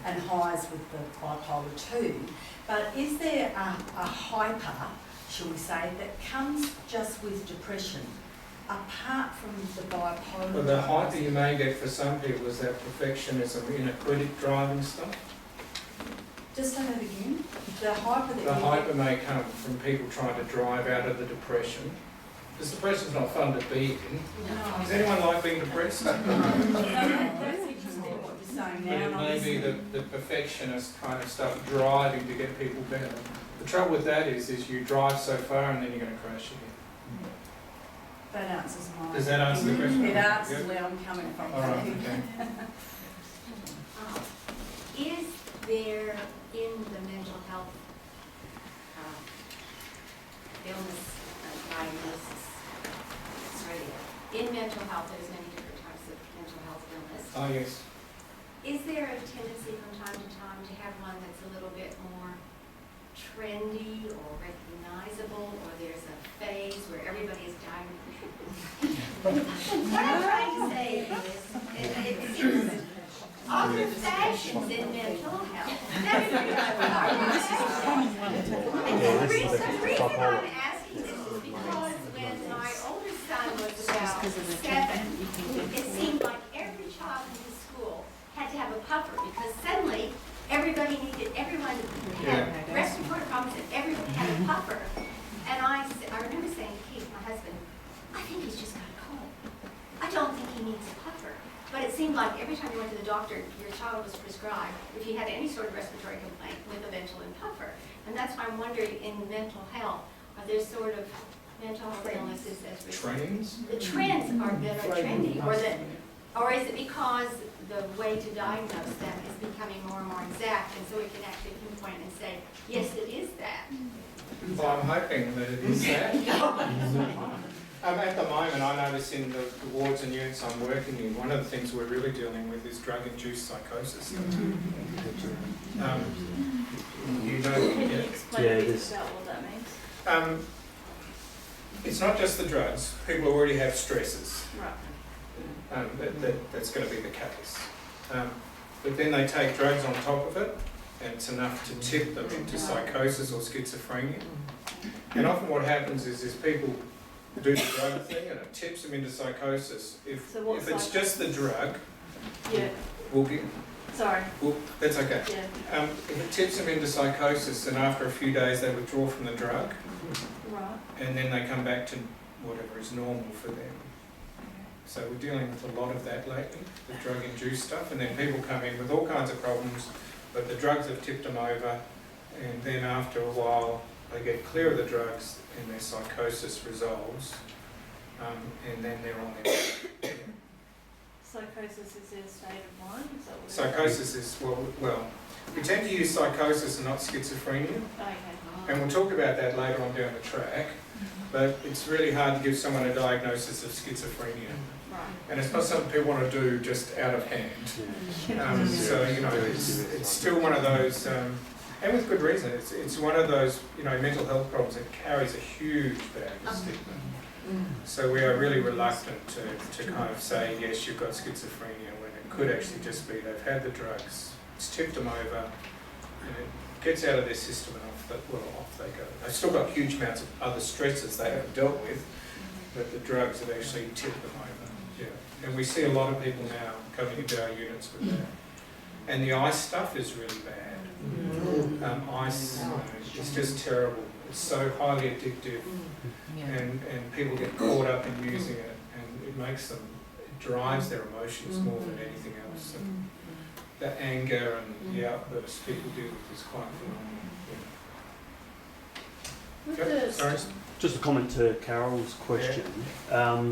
and highs with the bipolar 2. But is there a hyper, shall we say, that comes just with depression, apart from the bipolar? Well, the hyper you may get for some people is that perfectionism, inadequate driving stuff. Just say that again. The hyper that the hyper may come from people trying to drive out of the depression. Because depression's not fun to be in. No. Does anyone like being depressed? That's interesting what you're saying now. But it may be the perfectionist kind of stuff driving to get people better. The trouble with that is you drive so far and then you're going to crash again. That answers mine. Does that answer the question? It answers where I'm coming from. All right, okay. Is there in the mental health illness diagnosis, in mental health there's many different types of mental health illness. Oh, yes. Is there a tendency from time to time to have one that's a little bit more trendy or recognizable, or there's a phase where everybody is diagnosed? What I'm trying to say is, it's other fashions in mental health. The reason I'm asking this is because when my oldest son was about 7, it seemed like every child in his school had to have a puffer, because suddenly everyone had respiratory problems and everybody had a puffer. And I remember saying to Keith, my husband, I think he's just got a cold. I don't think he needs a puffer. But it seemed like every time you went to the doctor, your child was prescribed, if you had any sort of respiratory complaint, with a Ventolin puffer. And that's why I'm wondering, in mental health, are there sort of mental health illnesses as Trends? the trends are that are trendy, or is it because the way to diagnose them is becoming more and more exact, and so we can actually pinpoint and say, yes, it is that? Well, I'm hoping that it is that. At the moment, I notice in the wards and units I'm working in, one of the things we're really dealing with is drug-induced psychosis. You know, Explain about what that means. It's not just the drugs. People already have stresses. Right. That's going to be the case. But then they take drugs on top of it, and it's enough to tip them into psychosis or schizophrenia. And often what happens is people do the drug thing and it tips them into psychosis. If it's just the drug, that's okay. Yeah. If it tips them into psychosis and after a few days they withdraw from the drug, Right. and then they come back to whatever is normal for them. So we're dealing with a lot of that lately, the drug-induced stuff, and then people come in with all kinds of problems, but the drugs have tipped them over, and then after a while they get clear of the drugs and their psychosis resolves, and then they're on their way. Psychosis is their state of mind? Is that what Psychosis is, well, we tend to use psychosis and not schizophrenia, Okay. and we'll talk about that later on down the track, but it's really hard to give someone a diagnosis of schizophrenia. Right. And it's not something people want to do just out of hand. So, it's still one of those, and with good reason, it's one of those, mental health problems that carries a huge bag of stigma. So we are really reluctant to kind of say, yes, you've got schizophrenia, when it could actually just be they've had the drugs, it's tipped them over, and it gets out of their system and off they go. They've still got huge amounts of other stresses they haven't dealt with, but the drugs have actually tipped them over. Yeah. And we see a lot of people now coming into our units with that. And the ice stuff is really bad. Ice is just terrible. It's so highly addictive, and people get caught up in using it, and it makes them, it drives their emotions more than anything else. And the anger and the outbursts people deal with is quite phenomenal. Yep, sorry. Just a comment to Carol's question.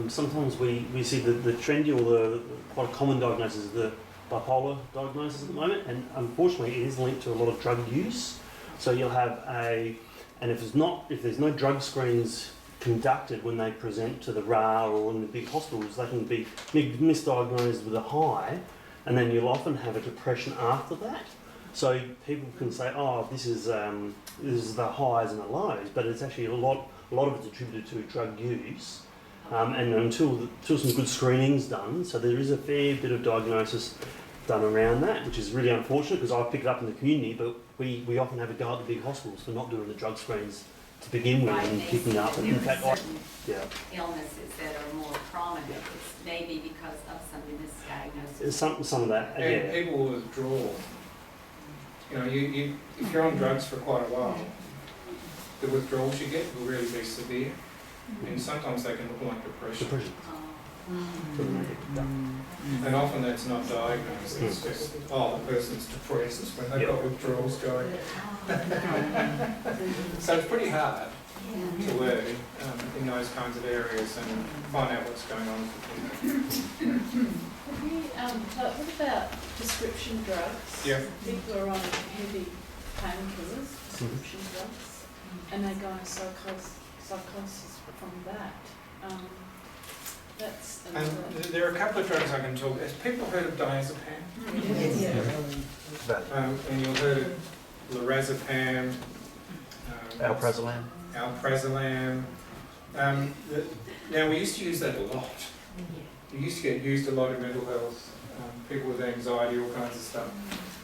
Sometimes we see the trendy or the quite a common diagnosis is the bipolar diagnosis at the moment, and unfortunately it is linked to a lot of drug use. So you'll have and if there's no drug screens conducted when they present to the RA or in the big hospitals, they can be misdiagnosed with a high, and then you'll often have a depression after that. So people can say, oh, this is the highs and the lows, but it's actually a lot of it's attributed to drug use. And until some good screening's done, so there is a fair bit of diagnosis done around that, which is really unfortunate because I pick it up in the community, but we often have a go at the big hospitals for not doing the drug screens to begin with and picking up. And in fact, illnesses that are more prominent, it's maybe because of some misdiagnosis. Some of that, and people will withdraw. You know, if you're on drugs for quite a while, the withdrawals you get will really be severe, and sometimes they can look like depression. And often that's not diagnosed, it's just, oh, the person's depressed when they've got withdrawals going. So it's pretty hard to work in those kinds of areas and find out what's going on with people. What about prescription drugs? Yeah. People are on heavy painkillers, prescription drugs, and they go into psychosis from that. That's there are a couple of drugs I can talk. Has people heard of diazepam? And you'll heard of lorazepam, Alprazolam. Now we used to use that a lot. It used to get used a lot in mental health, people with anxiety, all kinds of stuff.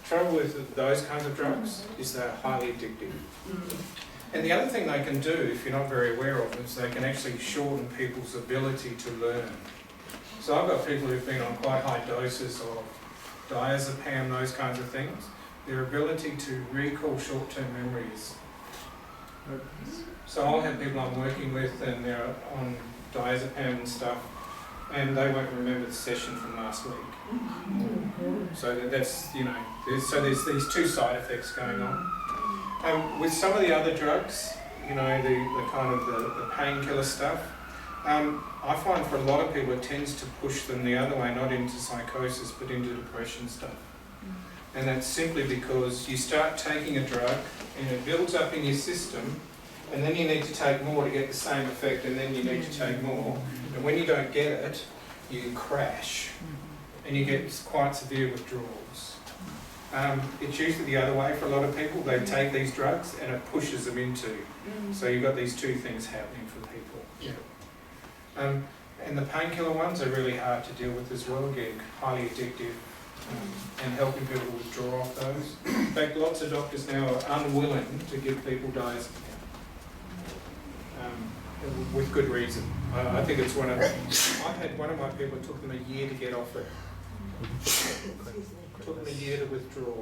Trouble with those kinds of drugs is they're highly addictive. And the other thing they can do, if you're not very aware of, is they can actually shorten people's ability to learn. So I've got people who've been on quite high doses of diazepam, those kinds of things. Their ability to recall short-term memories. So I'll have people I'm working with and they're on diazepam and stuff, and they won't remember the session from last week. So that's, you know, there's these two side effects going on. With some of the other drugs, you know, the kind of the painkiller stuff, I find for a lot of people it tends to push them the other way, not into psychosis, but into depression stuff. And that's simply because you start taking a drug and it builds up in your system, and then you need to take more to get the same effect, and then you need to take more. And when you don't get it, you crash, and you get quite severe withdrawals. It's usually the other way for a lot of people. They take these drugs and it pushes them into. So you've got these two things happening for people. And the painkiller ones are really hard to deal with as well. Again, highly addictive, and helping people to withdraw off those. In fact, lots of doctors now are unwilling to give people diazepam. With good reason. I think it's I've had one of my people, it took them a year to get off it. It took them a year to withdraw.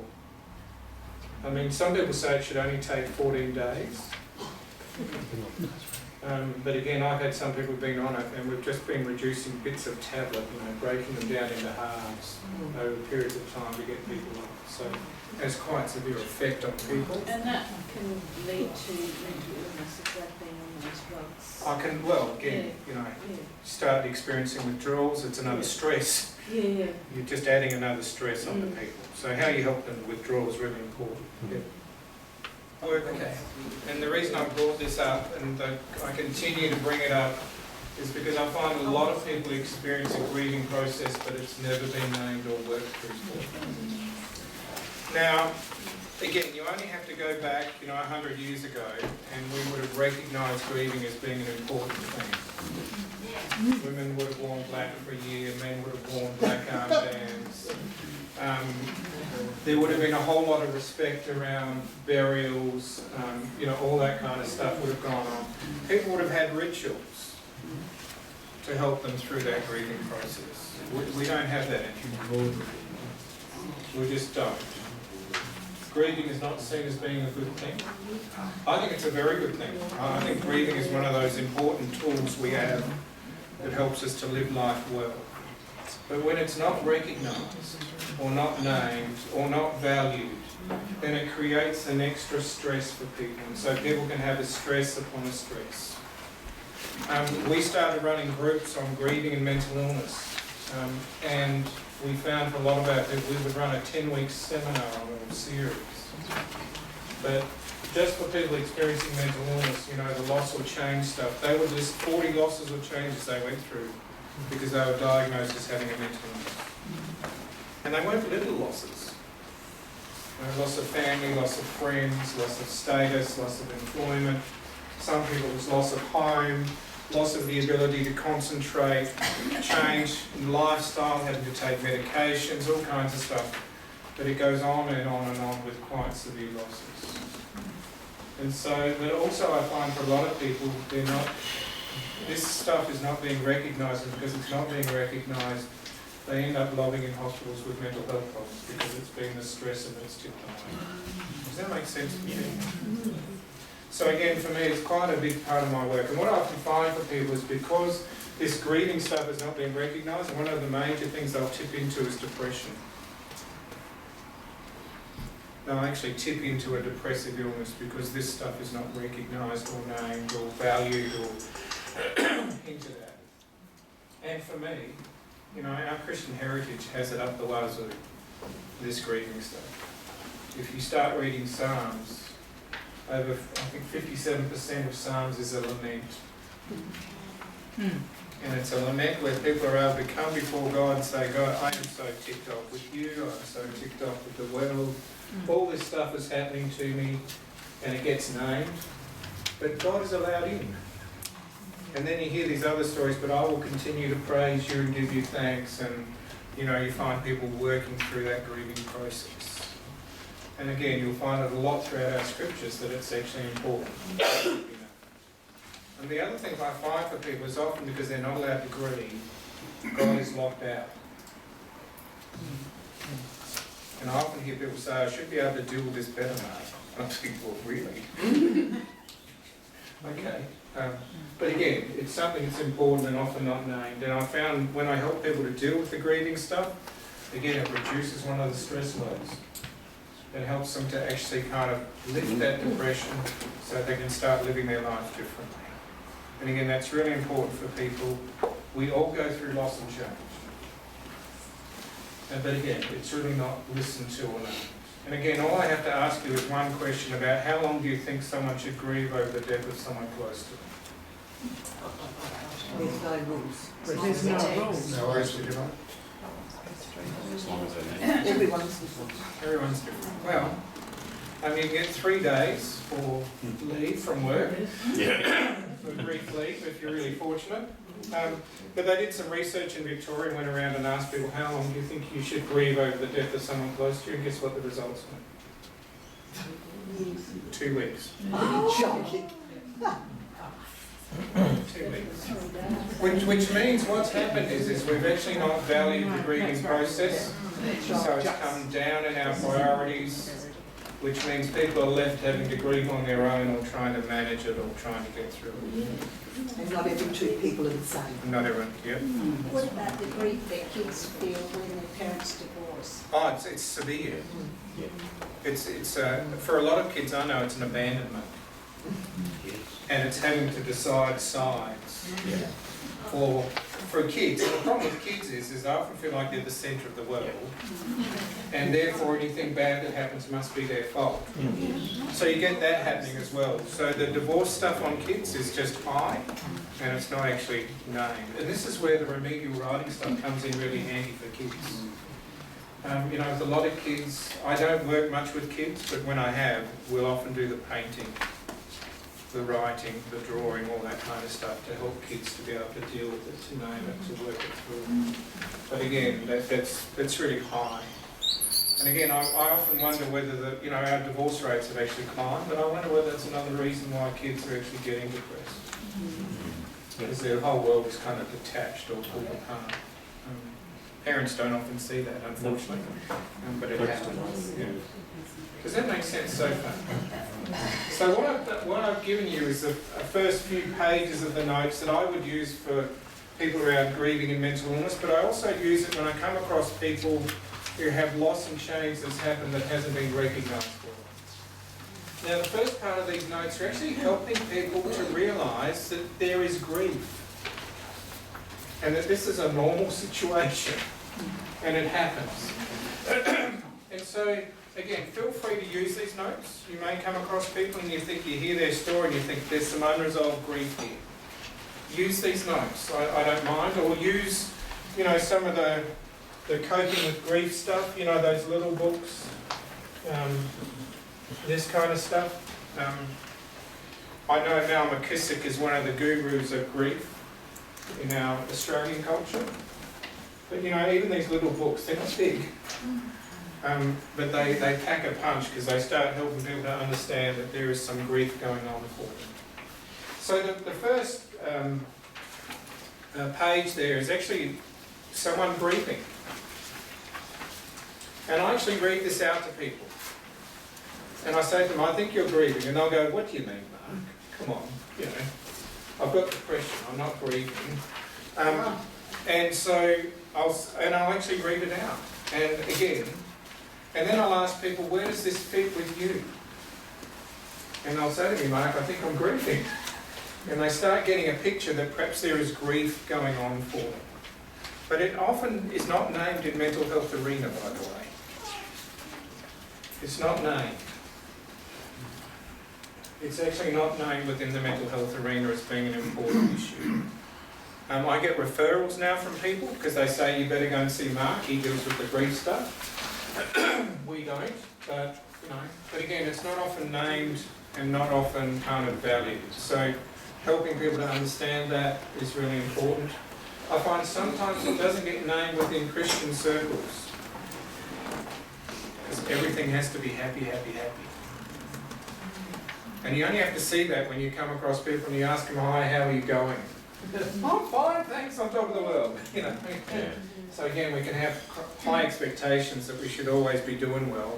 I mean, some people say it should only take 14 days. But again, I've had some people who've been on it and we've just been reducing bits of tablet, you know, breaking them down into halves over periods of time to get people off. So it has quite severe effect on people. And that can lead to mental illness if they've been on those drugs. You know, start experiencing withdrawals, it's another stress. You're just adding another stress on the people. So how you help them withdraw is really important. Okay. And the reason I brought this up, and I continue to bring it up, is because I find a lot of people experience a grieving process, but it's never been named or worked through. Now, again, you only have to go back, 100 years ago, and we would have recognised grieving as being an important thing. Women would have worn black for a year, men would have worn black armbands. There would have been a whole lot of respect around burials, all that kind of stuff would have gone on. People would have had rituals to help them through that grieving process. We don't have that anymore. We just don't. grieving is not seen as being a good thing. I think it's a very good thing. I think grieving is one of those important tools we have that helps us to live life well. But when it's not recognised, or not named, or not valued, then it creates an extra stress for people. And so people can have a stress upon a stress. We started running groups on grieving and mental illness. And we found for a lot of our people, we would run a 10-week seminar on a series. But just for people experiencing mental illness, you know, the loss or change stuff, they would list 40 losses or changes they went through because they were diagnosed as having a mental illness. And they weren't little losses. You know, loss of family, loss of friends, loss of status, loss of employment. Some people it was loss of home, loss of the ability to concentrate, change in lifestyle, having to take medications, all kinds of stuff. But it goes on and on and on with quite severe losses. And so, but also I find for a lot of people, this stuff is not being recognised, and because it's not being recognised, they end up lobbying in hospitals with mental health problems because it's been the stress of it still dying. Does that make sense to you? So again, for me, it's quite a big part of my work. And what I often find for people is because this grieving stuff is not being recognised, one of the major things they'll tip into is depression. They'll actually tip into a depressive illness because this stuff is not recognised or named or valued or hinted at. And for me, you know, our Christian heritage has it up the wazoo, this grieving stuff. If you start reading Psalms, over, I think 57% of Psalms is a lament. And it's a lament where people are able to come before God and say, God, I am so ticked off with you, I'm so ticked off with the world, all this stuff is happening to me, and it gets named, but God is allowed in. And then you hear these other stories, but I will continue to praise you and give you thanks, and you know, you find people working through that grieving process. And again, you'll find it a lot throughout our scriptures that it's actually important. You know. And the other thing I find for people is often because they're not allowed to grieve, God is locked out. And I often hear people say, I should be able to deal with this better, mate. And I think, well, really? Okay. But again, it's something that's important and often not named. And I found when I help people to deal with the grieving stuff, again, it reduces one of the stress loads. It helps them to actually kind of lift that depression so they can start living their life differently. And again, that's really important for people. We all go through loss and change. But again, it's really not listened to or known. And again, all I have to ask you is one question about how long do you think someone should grieve over the death of someone close to them? There's no rules. There's no rules. No worries with you, As long as they know. Everyone's different. Everyone's different. Well, I mean, you get 3 days for leave from work, for brief leave if you're really fortunate. But they did some research in Victoria and went around and asked people, how long do you think you should grieve over the death of someone close to you? And guess what the results were? 2 weeks. Joking. 2 weeks. Which means what's happened is we've actually not valued the grieving process, so it's come down in our priorities, which means people are left having to grieve on their own or trying to manage it or trying to get through it. And not every 2 people are the same. Not everyone, yeah. What about the grief that kids feel when their parents divorce? Oh, it's severe. It's for a lot of kids I know it's an abandonment. And it's having to decide sides for kids. And the problem with kids is they often feel like they're the centre of the world, and therefore anything bad that happens must be their fault. So you get that happening as well. So the divorce stuff on kids is just high, and it's not actually named. And this is where the remedial writing stuff comes in really handy for kids. You know, with a lot of kids, I don't work much with kids, but when I have, we'll often do the painting, the writing, the drawing, all that kind of stuff to help kids to be able to deal with it, to name it, to work it through. But again, that's really high. And again, I often wonder whether our divorce rates have actually climbed, but I wonder whether that's another reason why kids are actually getting depressed. Because their whole world is kind of detached or pulled apart. Parents don't often see that, unfortunately, but it happens. Yeah. Does that make sense so far? So what I've given you is the first few pages of the notes that I would use for people around grieving and mental illness, but I also use it when I come across people who have loss and change that's happened that hasn't been recognised for. Now the first part of these notes are actually helping people to realise that there is grief and that this is a normal situation and it happens. And so, again, feel free to use these notes. You may come across people and you hear their story and you think there's some unresolved grief here. Use these notes, I don't mind, or use, some of the coping with grief stuff, those little books, this kind of stuff. I know Mal McKissick is one of the gurus of grief in our Australian culture. But even these little books, they're not big. But they pack a punch because they start helping people to understand that there is some grief going on for them. So the first page there is actually someone grieving. And I actually read this out to people. And I say to them, I think you're grieving. And they'll go, what do you mean, Mark? Come on, I've got depression, I'm not grieving. And so I'll actually read it out. And then I'll ask people, where does this fit with you? And they'll say to me, Mark, I think I'm grieving. And they start getting a picture that perhaps there is grief going on for them. But it often is not named in mental health arena, by the way. It's not named. It's actually not named within the mental health arena as being an important issue. I get referrals now from people because they say, you better go and see Mark, he deals with the grief stuff. We don't, but again, it's not often named and not often kind of valued. So helping people to understand that is really important. I find sometimes it doesn't get named within Christian circles because everything has to be happy, happy, happy. And you only have to see that when you come across people and you ask them, hi, how are you going? I'm fine, thanks, on top of the world. Yeah. So again, we can have high expectations that we should always be doing well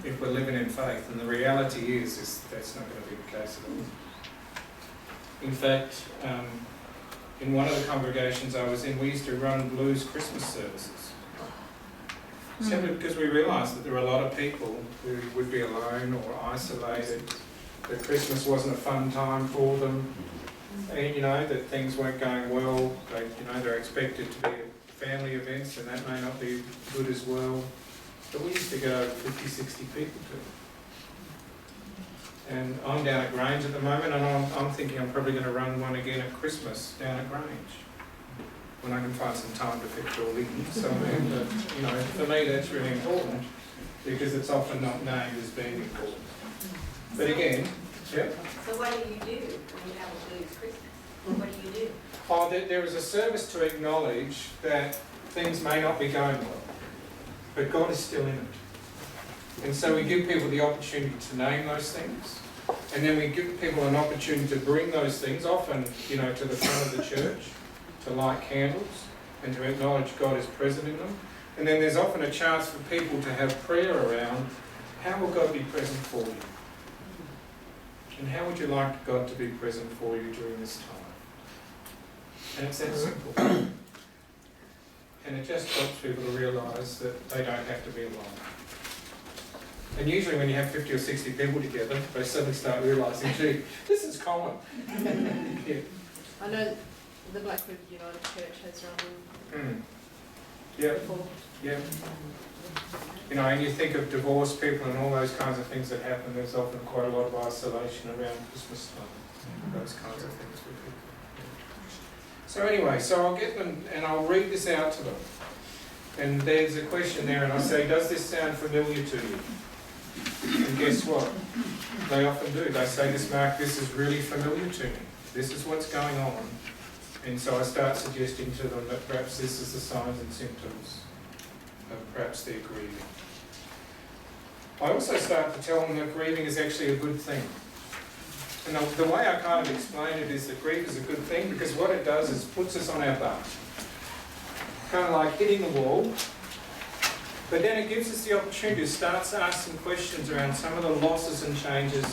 if we're living in faith, and the reality is that's not going to be the case at all. In fact, in one of the congregations I was in, we used to run blues Christmas services. Simply because we realised that there were a lot of people who would be alone or isolated, that Christmas wasn't a fun time for them, and that things weren't going well, they're expected to be family events and that may not be good as well. But we used to go 50, 60 people to. And I'm down at Grange at the moment, and I'm thinking I'm probably going to run one again at Christmas down at Grange, when I can find some time to fit it all in somewhere. But, for me that's really important, because it's often not named as being important. But again, yeah? So what do you do when you have a blues Christmas? What do you do? Oh, there is a service to acknowledge that things may not be going well, but God is still in it. And so we give people the opportunity to name those things, and then we give people an opportunity to bring those things, often, to the front of the church, to light candles, and to acknowledge God is present in them. And then there's often a chance for people to have prayer around, how will God be present for you? And how would you like God to be present for you during this time? And it's that simple. And it just helps people to realise that they don't have to be alone. And usually when you have 50 or 60 people together, they suddenly start realising, gee, this is common. Yeah. I know the Blackwood United Church has run Yeah. before. Yeah. And you think of divorced people and all those kinds of things that happen, there's often quite a lot of isolation around Christmas time, those kinds of things for people. So anyway, I'll get them and I'll read this out to them. And there's a question there and I say, does this sound familiar to you? And guess what? They often do. They say, Mark, this is really familiar to me. This is what's going on. And so I start suggesting to them that perhaps this is the signs and symptoms of perhaps their grieving. I also start to tell them that grieving is actually a good thing. And the way I kind of explain it is that grief is a good thing because what it does is puts us on our butt. kind of like hitting the wall. But then it gives us the opportunity to start asking questions around some of the losses and changes.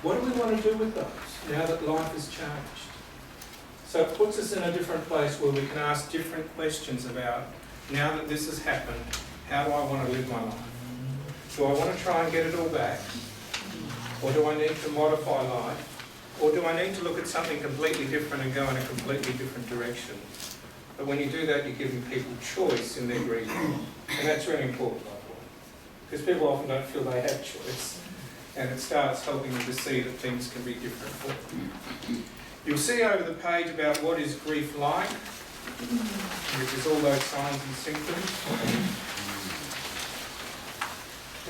What do we want to do with those now that life has changed? So it puts us in a different place where we can ask different questions about, now that this has happened, how do I want to live my life? Do I want to try and get it all back? Or do I need to modify life? Or do I need to look at something completely different and go in a completely different direction? But when you do that, you're giving people choice in their grieving. And that's really important, by the way. Because people often don't feel they have choice. And it starts helping them to see that things can be different for them. You'll see over the page about what is grief like, which is all those signs and symptoms.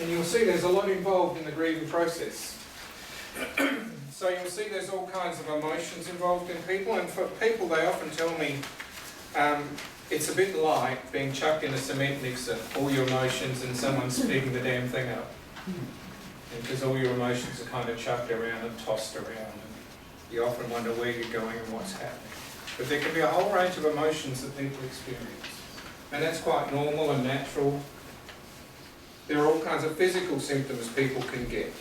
And you'll see there's a lot involved in the grieving process. So you'll see there's all kinds of emotions involved in people, and for people they often tell me it's a bit like being chucked in a cement mixer, all your emotions and someone speeding the damn thing up. Because all your emotions are kind of chucked around and tossed around, and you often wonder where you're going and what's happening. But there can be a whole range of emotions that people experience, and that's quite normal and natural. There are all kinds of physical symptoms people can get.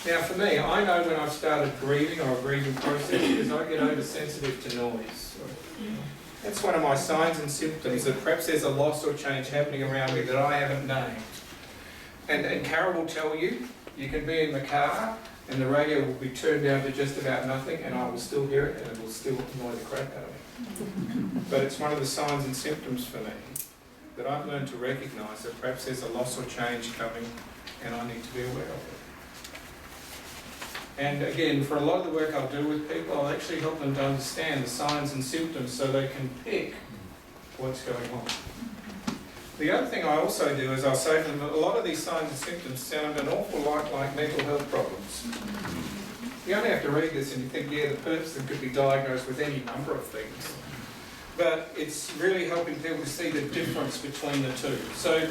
Now for me, I know when I've started grieving or a grieving process because I get oversensitive to noise. That's one of my signs and symptoms that perhaps there's a loss or change happening around me that I haven't named. And Carol will tell you, you can be in the car and the radio will be turned down to just about nothing and I will still hear it and it will still annoy the crap out of me. But it's one of the signs and symptoms for me that I've learned to recognise that perhaps there's a loss or change coming and I need to be aware of it. And again, for a lot of the work I'll do with people, I'll actually help them to understand the signs and symptoms so they can pick what's going on. The other thing I also do is I'll say to them that a lot of these signs and symptoms sound an awful lot like mental health problems. You only have to read this and you think, yeah, the person could be diagnosed with any number of things. But it's really helping people to see the difference between the two. So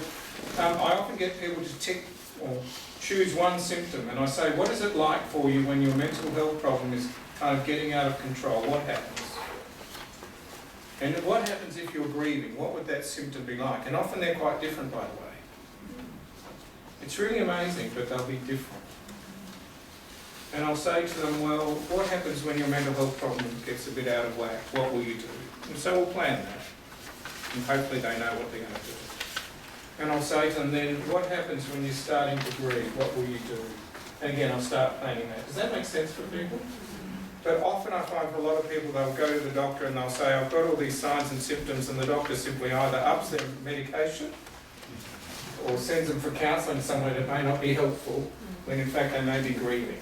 I often get people to tick or choose one symptom and I say, what is it like for you when your mental health problem is kind of getting out of control? What happens? And what happens if you're grieving? What would that symptom be like? And often they're quite different, by the way. It's really amazing, but they'll be different. And I'll say to them, well, what happens when your mental health problem gets a bit out of whack? What will you do? And so we'll plan that. And hopefully they know what they're going to do. And I'll say to them then, what happens when you're starting to grieve? What will you do? And again, I'll start planning that. Does that make sense for people? But often I find for a lot of people, they'll go to the doctor and they'll say, I've got all these signs and symptoms, and the doctor simply either ups their medication or sends them for counselling somewhere that may not be helpful, when in fact they may be grieving.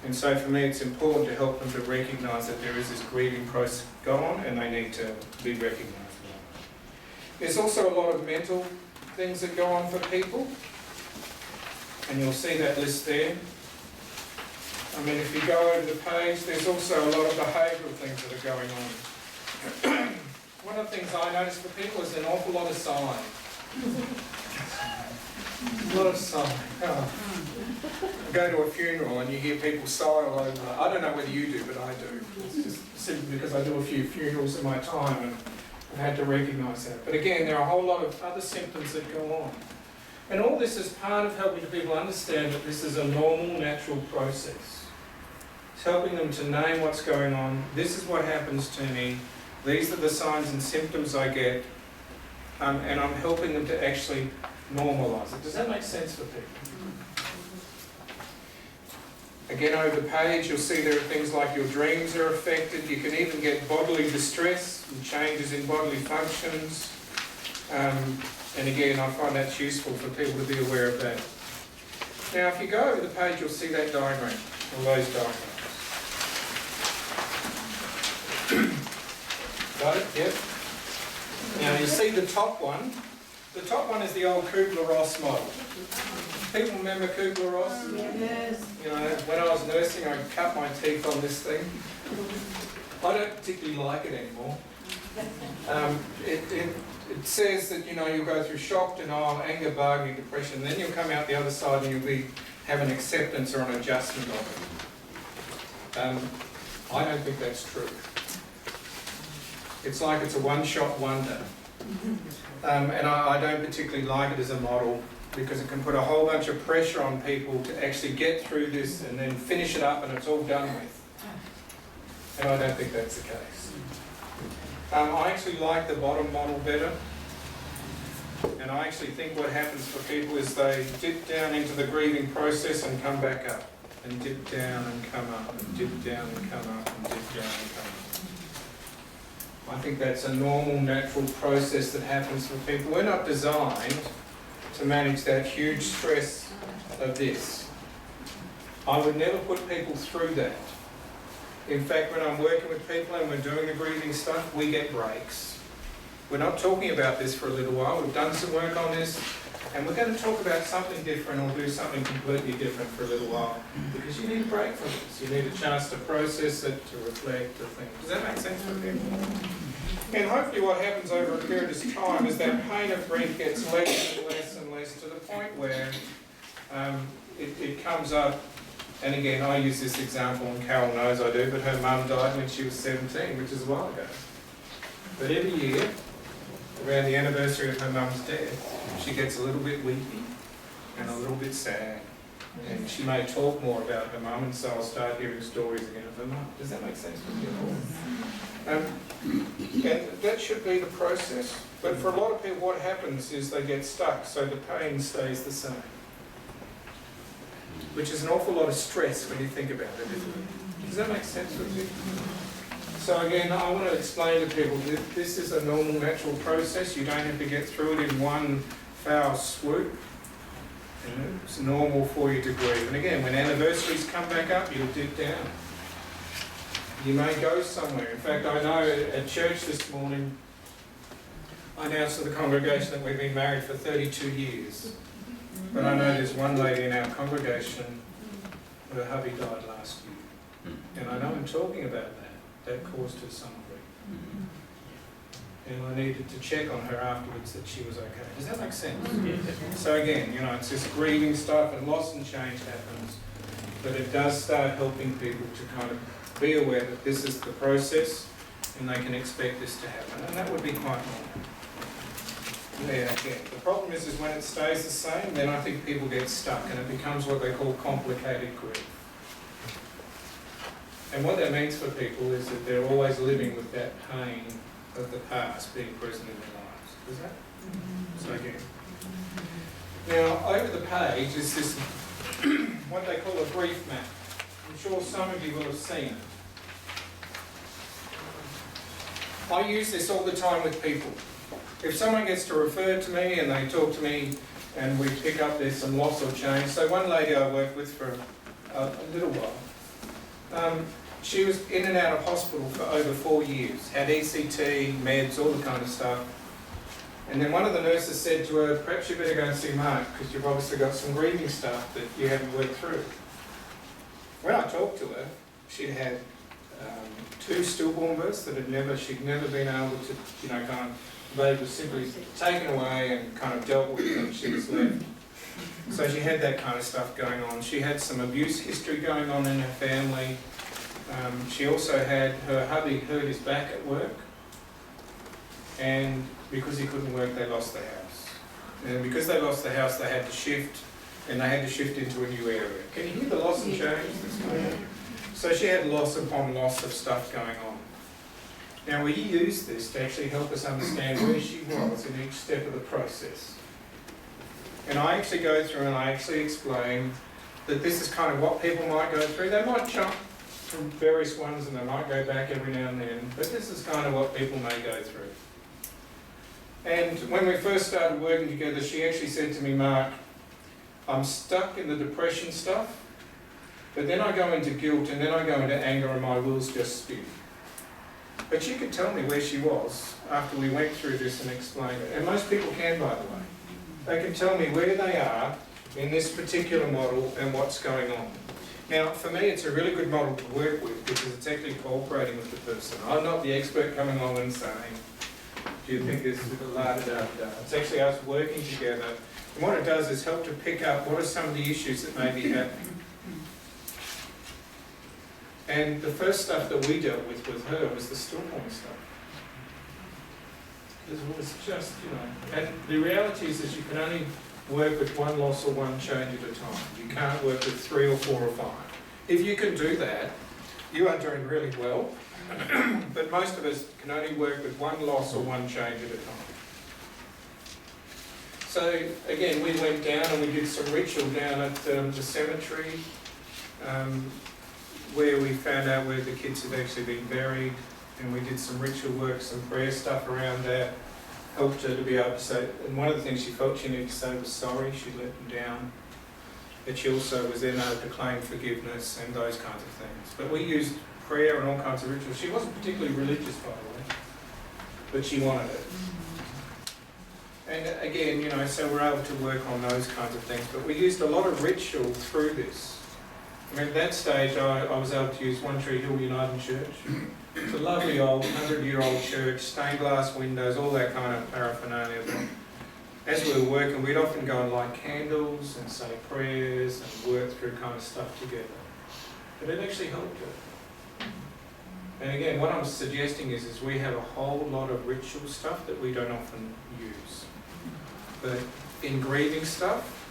And so for me, it's important to help them to recognise that there is this grieving process going on and they need to be recognised. There's also a lot of mental things that go on for people, and you'll see that list there. I mean, if you go over the page, there's also a lot of behavioural things that are going on. One of the things I notice for people is an awful lot of sighing. A lot of sighing. Oh. I go to a funeral and you hear people sigh all over. I don't know whether you do, but I do. It's just simply because I do a few funerals in my time and I've had to recognise that. But again, there are a whole lot of other symptoms that go on. And all this is part of helping people understand that this is a normal, natural process. It's helping them to name what's going on. This is what happens to me. These are the signs and symptoms I get. And I'm helping them to actually normalise it. Does that make sense for people? Again, over the page, you'll see there are things like your dreams are affected. You can even get bodily distress and changes in bodily functions. And again, I find that's useful for people to be aware of that. Now, if you go over the page, you'll see that diagram, or those diagrams. Got it? Yep. Now, you see the top one. The top one is the old Kubler-Ross model. People remember Kubler-Ross? Yes. You know, when I was nursing, I cut my teeth on this thing. I don't particularly like it anymore. It says that, you know, you'll go through shock, denial, anger, bargaining, depression, and then you'll come out the other side and you'll have an acceptance or an adjustment of it. I don't think that's true. It's like it's a one-shot wonder. And I don't particularly like it as a model because it can put a whole bunch of pressure on people to actually get through this and then finish it up and it's all done with. And I don't think that's the case. I actually like the bottom model better. And I actually think what happens for people is they dip down into the grieving process and come back up. And dip down and come up, and dip down and come up, and dip down and come up. I think that's a normal, natural process that happens for people. We're not designed to manage that huge stress of this. I would never put people through that. In fact, when I'm working with people and we're doing the grieving stuff, we get breaks. We're not talking about this for a little while. We've done some work on this, and we're going to talk about something different or do something completely different for a little while, because you need a break from this. You need a chance to process it, to reflect, to think. Does that make sense for people? And hopefully what happens over a period of time is that pain of grief gets less and less and less to the point where it comes up. And again, I use this example, and Carol knows I do, but her mum died when she was 17, which is a while ago. But every year, around the anniversary of her mum's death, she gets a little bit weepy and a little bit sad. And she may talk more about her mum, and so I'll start hearing stories again of her mum. Does that make sense to you? And that should be the process. But for a lot of people, what happens is they get stuck, so the pain stays the same. Which is an awful lot of stress when you think about it, isn't it? Does that make sense with you? So again, I want to explain to people that this is a normal, natural process. You don't have to get through it in one foul swoop. It's normal for you to grieve. And again, when anniversaries come back up, you'll dip down. You may go somewhere. In fact, I know at church this morning, I announced to the congregation that we've been married for 32 years. But I know there's one lady in our congregation, her hubby died last year. And I know I'm talking about that. That caused her some grief. And I needed to check on her afterwards that she was okay. Does that make sense? So again, it's this grieving stuff and loss and change happens. But it does start helping people to kind of be aware that this is the process and they can expect this to happen. And that would be quite normal. Yeah, again. The problem is when it stays the same, then I think people get stuck and it becomes what they call complicated grief. And what that means for people is that they're always living with that pain of the past being present in their lives. Is that? So again. Now, over the page is this, what they call a grief map. I'm sure some of you will have seen it. I use this all the time with people. If someone gets to refer to me and they talk to me and we pick up there's some loss or change. So one lady I worked with for a little while, she was in and out of hospital for over 4 years, had ECT, meds, all the kind of stuff. And then one of the nurses said to her, perhaps you better go and see Mark because you've obviously got some grieving stuff that you haven't worked through. When I talked to her, she'd had 2 stillborn births that she'd never been able to, kind of, they were simply taken away and kind of dealt with when she was left. So she had that kind of stuff going on. She had some abuse history going on in her family. She also had, her hubby hurt his back at work, and because he couldn't work, they lost the house. And because they lost the house, they had to shift, and they had to shift into a new area. Can you hear the loss and change that's going on? So she had loss upon loss of stuff going on. Now we use this to actually help us understand where she was in each step of the process. And I actually go through and I actually explain that this is kind of what people might go through. They might jump from various ones and they might go back every now and then, but this is kind of what people may go through. And when we first started working together, she actually said to me, Mark, I'm stuck in the depression stuff, but then I go into guilt and then I go into anger and my wheels just spin. But she could tell me where she was after we went through this and explained it. And most people can, by the way. They can tell me where they are in this particular model and what's going on. Now, for me, it's a really good model to work with because it's actually cooperating with the person. I'm not the expert coming along and saying, do you think this is a la-da-da-da? It's actually us working together. And what it does is help to pick up what are some of the issues that may be happening. And the first stuff that we dealt with her was the stillborn stuff. It's just, and the reality is you can only work with one loss or one change at a time. You can't work with 3 or 4 or 5. If you can do that, you are doing really well, but most of us can only work with one loss or one change at a time. So again, we went down and we did some ritual down at the cemetery, where we found out where the kids had actually been buried, and we did some ritual work, some prayer stuff around that, helped her to be able to say, and one of the things she felt she needed to say was sorry, she let them down, but she also was then able to claim forgiveness and those kinds of things. But we used prayer and all kinds of rituals. She wasn't particularly religious, by the way, but she wanted it. And again, so we're able to work on those kinds of things, but we used a lot of ritual through this. I mean, at that stage, I was able to use One Tree Hill United Church. It's a lovely old 100-year-old church, stained glass windows, all that kind of paraphernalia. But as we were working, we'd often go and light candles and say prayers and work through kind of stuff together. But it actually helped her. And again, what I'm suggesting is we have a whole lot of ritual stuff that we don't often use. But in grieving stuff,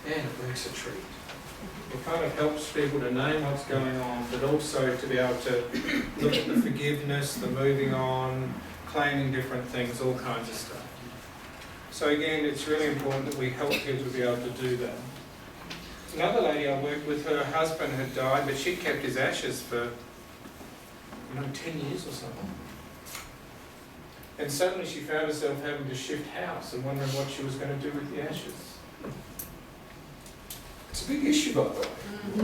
man, it works a treat. It kind of helps people to name what's going on, but also to be able to look at the forgiveness, the moving on, claiming different things, all kinds of stuff. So again, it's really important that we help people to be able to do that. Another lady I worked with, her husband had died, but she'd kept his ashes for 10 years or something. And suddenly she found herself having to shift house and wondering what she was going to do with the ashes. It's a big issue, by the way.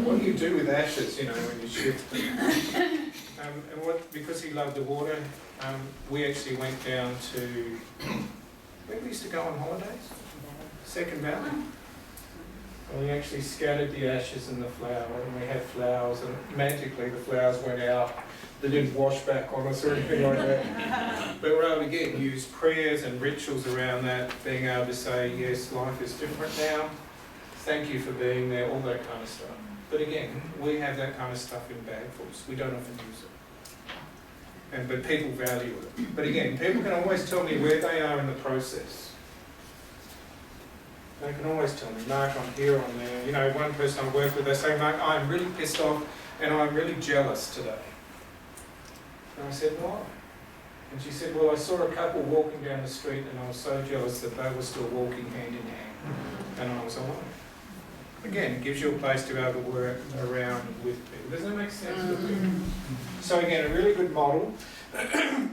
What do you do with ashes, when you shift them? Because he loved the water, we actually went down to, where we used to go on holidays? Second Valley. And we actually scattered the ashes and the flour, and we had flowers, and magically the flowers went out. They didn't wash back on us or anything like that. But we're able to again use prayers and rituals around that, being able to say, yes, life is different now. Thank you for being there, all that kind of stuff. But again, we have that kind of stuff in bagfuls. We don't often use it. But people value it. But again, people can always tell me where they are in the process. They can always tell me, Mark, I'm here, I'm there. One person I work with, they say, Mark, I'm really pissed off and I'm really jealous today. And I said, why? And she said, well, I saw a couple walking down the street and I was so jealous that they were still walking hand in hand. And I was alone. Again, it gives you a place to be able to work around with people. Does that make sense with you? So again, a really good model,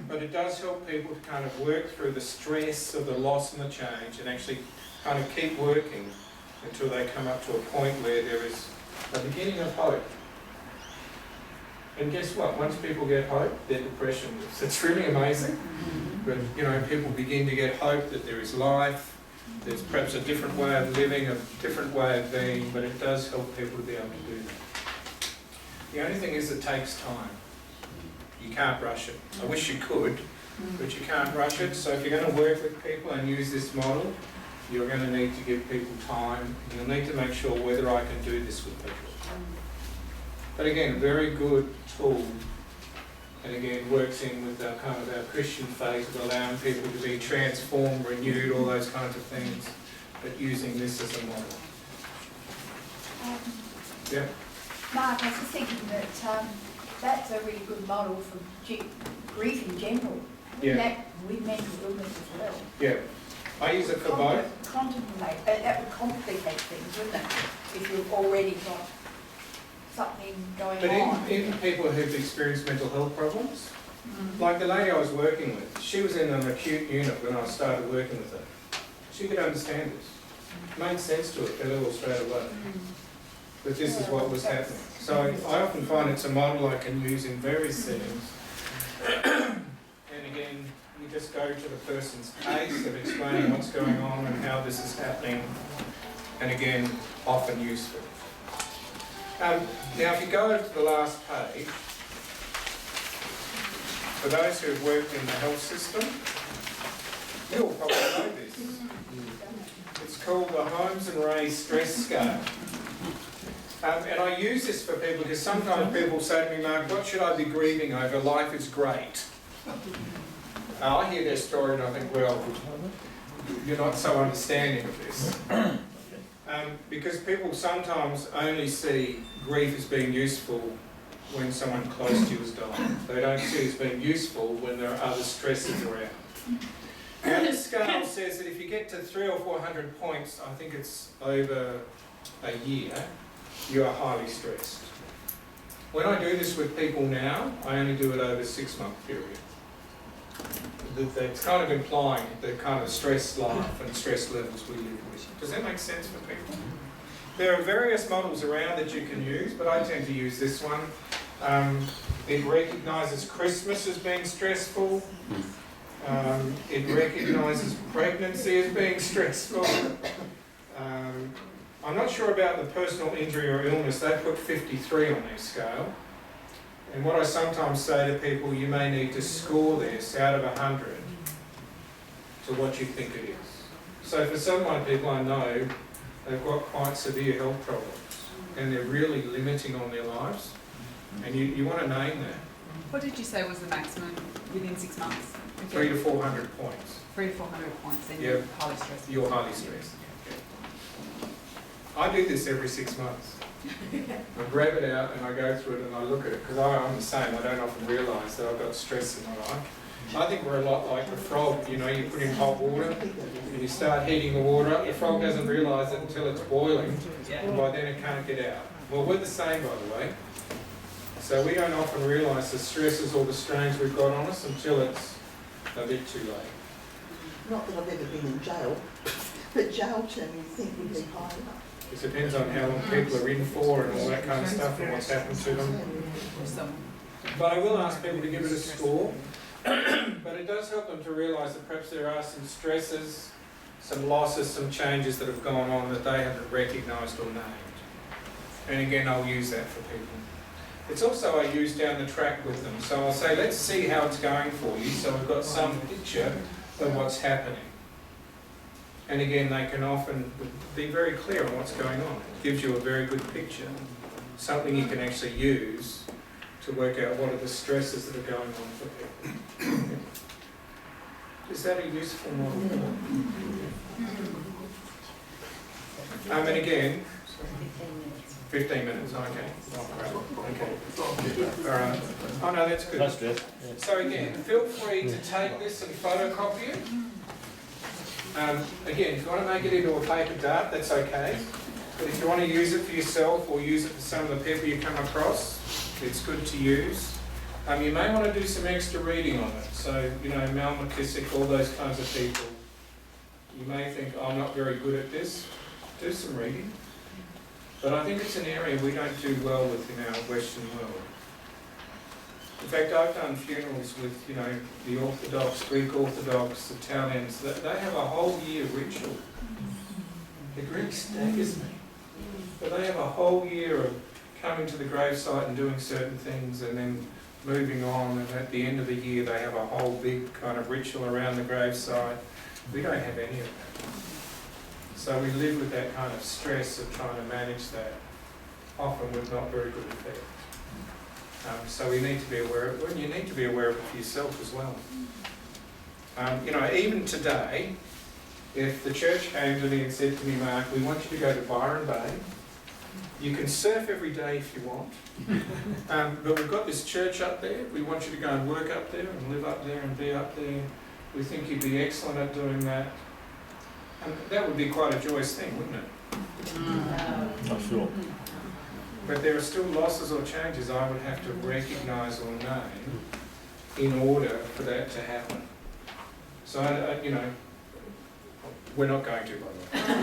but it does help people to kind of work through the stress of the loss and the change and actually kind of keep working until they come up to a point where there is a beginning of hope. And guess what? Once people get hope, their depression moves. It's really amazing. But, people begin to get hope that there is life. There's perhaps a different way of living, a different way of being, but it does help people to be able to do that. The only thing is it takes time. You can't rush it. I wish you could, but you can't rush it. So if you're going to work with people and use this model, you're going to need to give people time. You'll need to make sure whether I can do this with people. But again, a very good tool, and again works in with our kind of our Christian faith of allowing people to be transformed, renewed, all those kinds of things, but using this as a model. Yeah. Mark, I was just thinking that that's a really good model for grief in general. Yeah. That with mental illness as well. Yeah. I use it for both. Contemplate. That would complicate things, wouldn't it? If you've already got something going on. But even people who've experienced mental health problems, like the lady I was working with, she was in an acute unit when I started working with her. She could understand this. It made sense to her, a little straight away. But this is what was happening. So I often find it's a model I can use in various settings. And again, you just go to the person's case of explaining what's going on and how this is happening. And again, often useful. Now, if you go to the last page, for those who have worked in the health system, you'll probably know this. It's called the Holmes and Ray Stress Scale. And I use this for people because sometimes people say to me, Mark, what should I be grieving over? Life is great. I hear their story and I think, well, you're not so understanding of this. Because people sometimes only see grief as being useful when someone close to you is dying. They don't see it as being useful when there are other stresses around. Now this scale says that if you get to 300 or 400 points, I think it's over a year, you are highly stressed. When I do this with people now, I only do it over a 6-month period. That's kind of implying the kind of stress life and stress levels we live with. Does that make sense for people? There are various models around that you can use, but I tend to use this one. It recognises Christmas as being stressful. It recognises pregnancy as being stressful. I'm not sure about the personal injury or illness. They put 53 on their scale. And what I sometimes say to people, you may need to score this out of 100 to what you think it is. So for some of my people I know, they've got quite severe health problems and they're really limiting on their lives. And you want to name that. What did you say was the maximum within 6 months? 300 to 400 points. 300 to 400 points, and Yep. you're highly stressed. You're highly stressed. I do this every 6 months. I grab it out and I go through it and I look at it because I'm the same. I don't often realise that I've got stress in my life. I think we're a lot like the frog. You know, you put in hot water and you start heating the water up. The frog doesn't realise it until it's boiling, and by then it can't get out. Well, we're the same, by the way. So we don't often realise the stresses or the strains we've got on us until it's a bit too late. Not that I've ever been in jail, but jail term you think would be high enough. It depends on how long people are in for and all that kind of stuff and what's happened to them. But I will ask people to give it a score. But it does help them to realise that perhaps there are some stresses, some losses, some changes that have gone on that they haven't recognised or named. And again, I'll use that for people. It's also I use down the track with them. So I'll say, let's see how it's going for you. So we've got some picture of what's happening. And again, they can often be very clear on what's going on. It gives you a very good picture, something you can actually use to work out what are the stresses that are going on for people. Is that a useful model? And again, 15 minutes, okay. Okay. All right. Oh no, that's good. That's good. So again, feel free to take this and photocopy it. Again, if you want to make it into a paper dart, that's okay. But if you want to use it for yourself or use it for some of the people you come across, it's good to use. You may want to do some extra reading on it. So, you know, Mal McKissick, all those kinds of people, you may think, oh, I'm not very good at this. Do some reading. But I think it's an area we don't do well with in our Western world. In fact, I've done funerals with, you know, the Orthodox, Greek Orthodox, Italians. They have a whole year ritual. The Greek staggers me. But they have a whole year of coming to the gravesite and doing certain things and then moving on. And at the end of the year, they have a whole big kind of ritual around the gravesite. We don't have any of that. So we live with that kind of stress of trying to manage that, often with not very good effect. So we need to be aware of it, and you need to be aware of it for yourself as well. You know, even today, if the church came to me and said to me, Mark, we want you to go to Byron Bay. You can surf every day if you want, but we've got this church up there. We want you to go and work up there and live up there and be up there. We think you'd be excellent at doing that. And that would be quite a joyous thing, wouldn't it? Oh, sure. But there are still losses or changes I would have to recognise or name in order for that to happen. So, you know, we're not going to, by the way.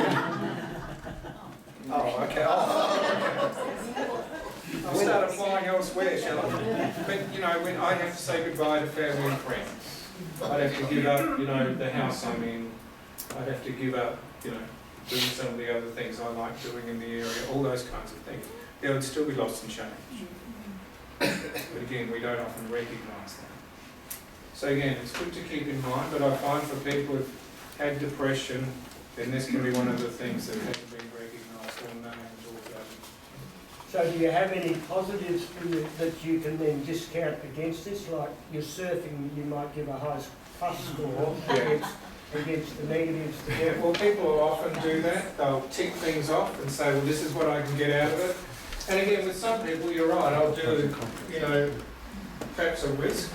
Oh, okay. I'll start applying elsewhere, shall I? But, you know, when I have to say goodbye to family and friends, I'd have to give up, you know, the house I'm in. I'd have to give up, you know, doing some of the other things I like doing in the area, all those kinds of things. There would still be loss and change. But again, we don't often recognise that. So again, it's good to keep in mind, but I find for people who've had depression, then this can be one of the things that hasn't been recognised or named or done. So do you have any positives that you can then discount against this? Like you're surfing, you might give a high plus score against the negatives. Yeah, well, people will often do that. They'll tick things off and say, well, this is what I can get out of it. And again, with some people, you're right, I'll do, perhaps a risk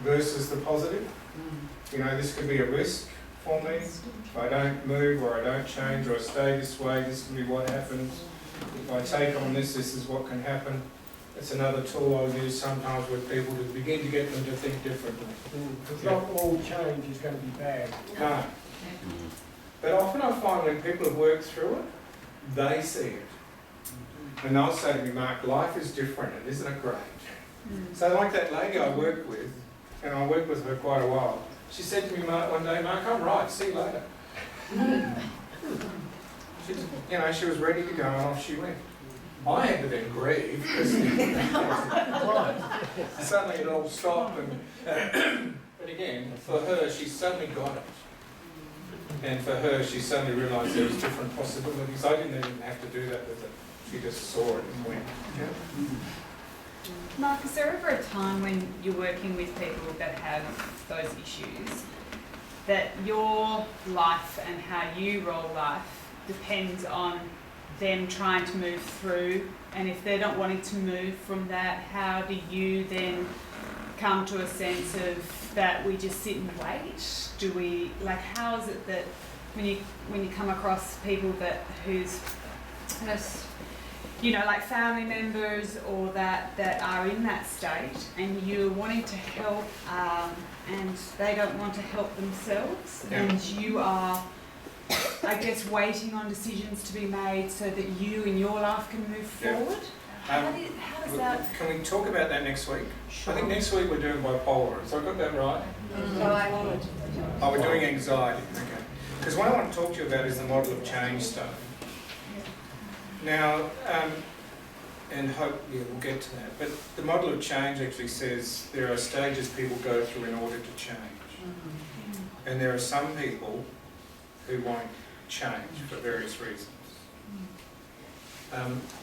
versus the positive. This could be a risk for me. If I don't move or I don't change or I stay this way, this can be what happens. If I take on this, this is what can happen. It's another tool I'll use sometimes with people to begin to get them to think differently. Because not all change is going to be bad. No. But often I find when people have worked through it, they see it. And they'll say to me, Mark, life is different, and isn't it great? So like that lady I work with, and I worked with her quite a while, she said to me one day, Mark, I'm right, see you later. She was ready to go and off she went. I had to then grieve because suddenly it all stopped. But again, for her, she suddenly got it. And for her, she suddenly realised there was different possibilities. I didn't even have to do that with her. She just saw it and went. Yeah. Mark, is there ever a time when you're working with people that have those issues that your life and how you roll life depends on them trying to move through, and if they're not wanting to move from that, how do you then come to a sense of that we just sit and wait? Do we, how is it that when you come across people whose family members or that are in that state and you're wanting to help and they don't want to help themselves, and you are, I guess, waiting on decisions to be made so that you in your life can move forward? How does that... Can we talk about that next week? Sure. I think next week we're doing bipolar. So I got that right? Anxiety. Oh, we're doing anxiety. Okay. Because what I want to talk to you about is the model of change stuff. Now, and we'll get to that. But the model of change actually says there are stages people go through in order to change. And there are some people who won't change for various reasons.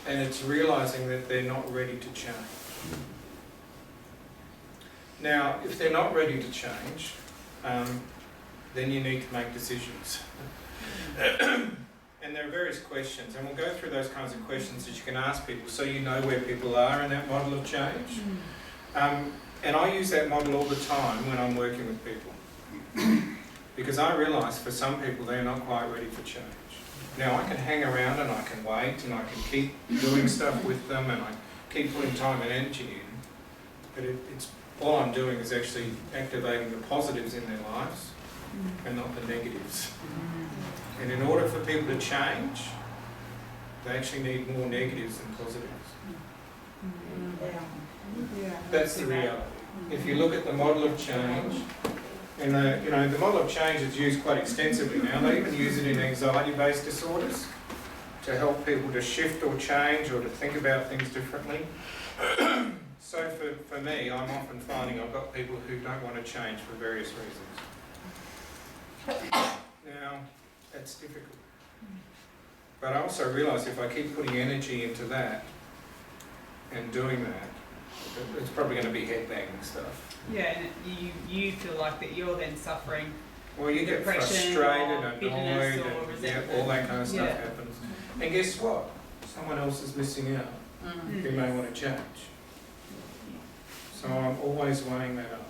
And it's realising that they're not ready to change. Now, if they're not ready to change, then you need to make decisions. And there are various questions, and we'll go through those kinds of questions that you can ask people so you know where people are in that model of change. And I use that model all the time when I'm working with people. Because I realise for some people they're not quite ready for change. Now I can hang around and I can wait and I can keep doing stuff with them and I keep putting time and energy in, but it's all I'm doing is actually activating the positives in their lives and not the negatives. And in order for people to change, they actually need more negatives than positives. That's the reality. If you look at the model of change, and the model of change is used quite extensively now. They even use it in anxiety-based disorders to help people to shift or change or to think about things differently. So for me, I'm often finding I've got people who don't want to change for various reasons. Now, that's difficult. But I also realise if I keep putting energy into that and doing that, it's probably going to be headbanging stuff. Yeah, and you feel like that you're then suffering. Well, you get frustrated, annoyed, and all that kind of stuff happens. And guess what? Someone else is missing out who may want to change. So I'm always weighing that up.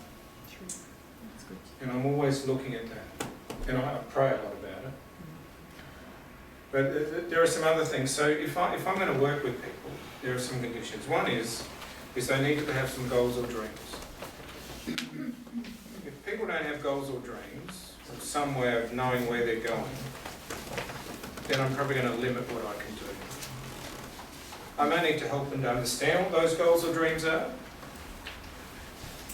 And I'm always looking at that. And I pray a lot about it. But there are some other things. So if I'm going to work with people, there are some conditions. One is they need to have some goals or dreams. If people don't have goals or dreams, or some way of knowing where they're going, then I'm probably going to limit what I can do. I may need to help them to understand what those goals or dreams are,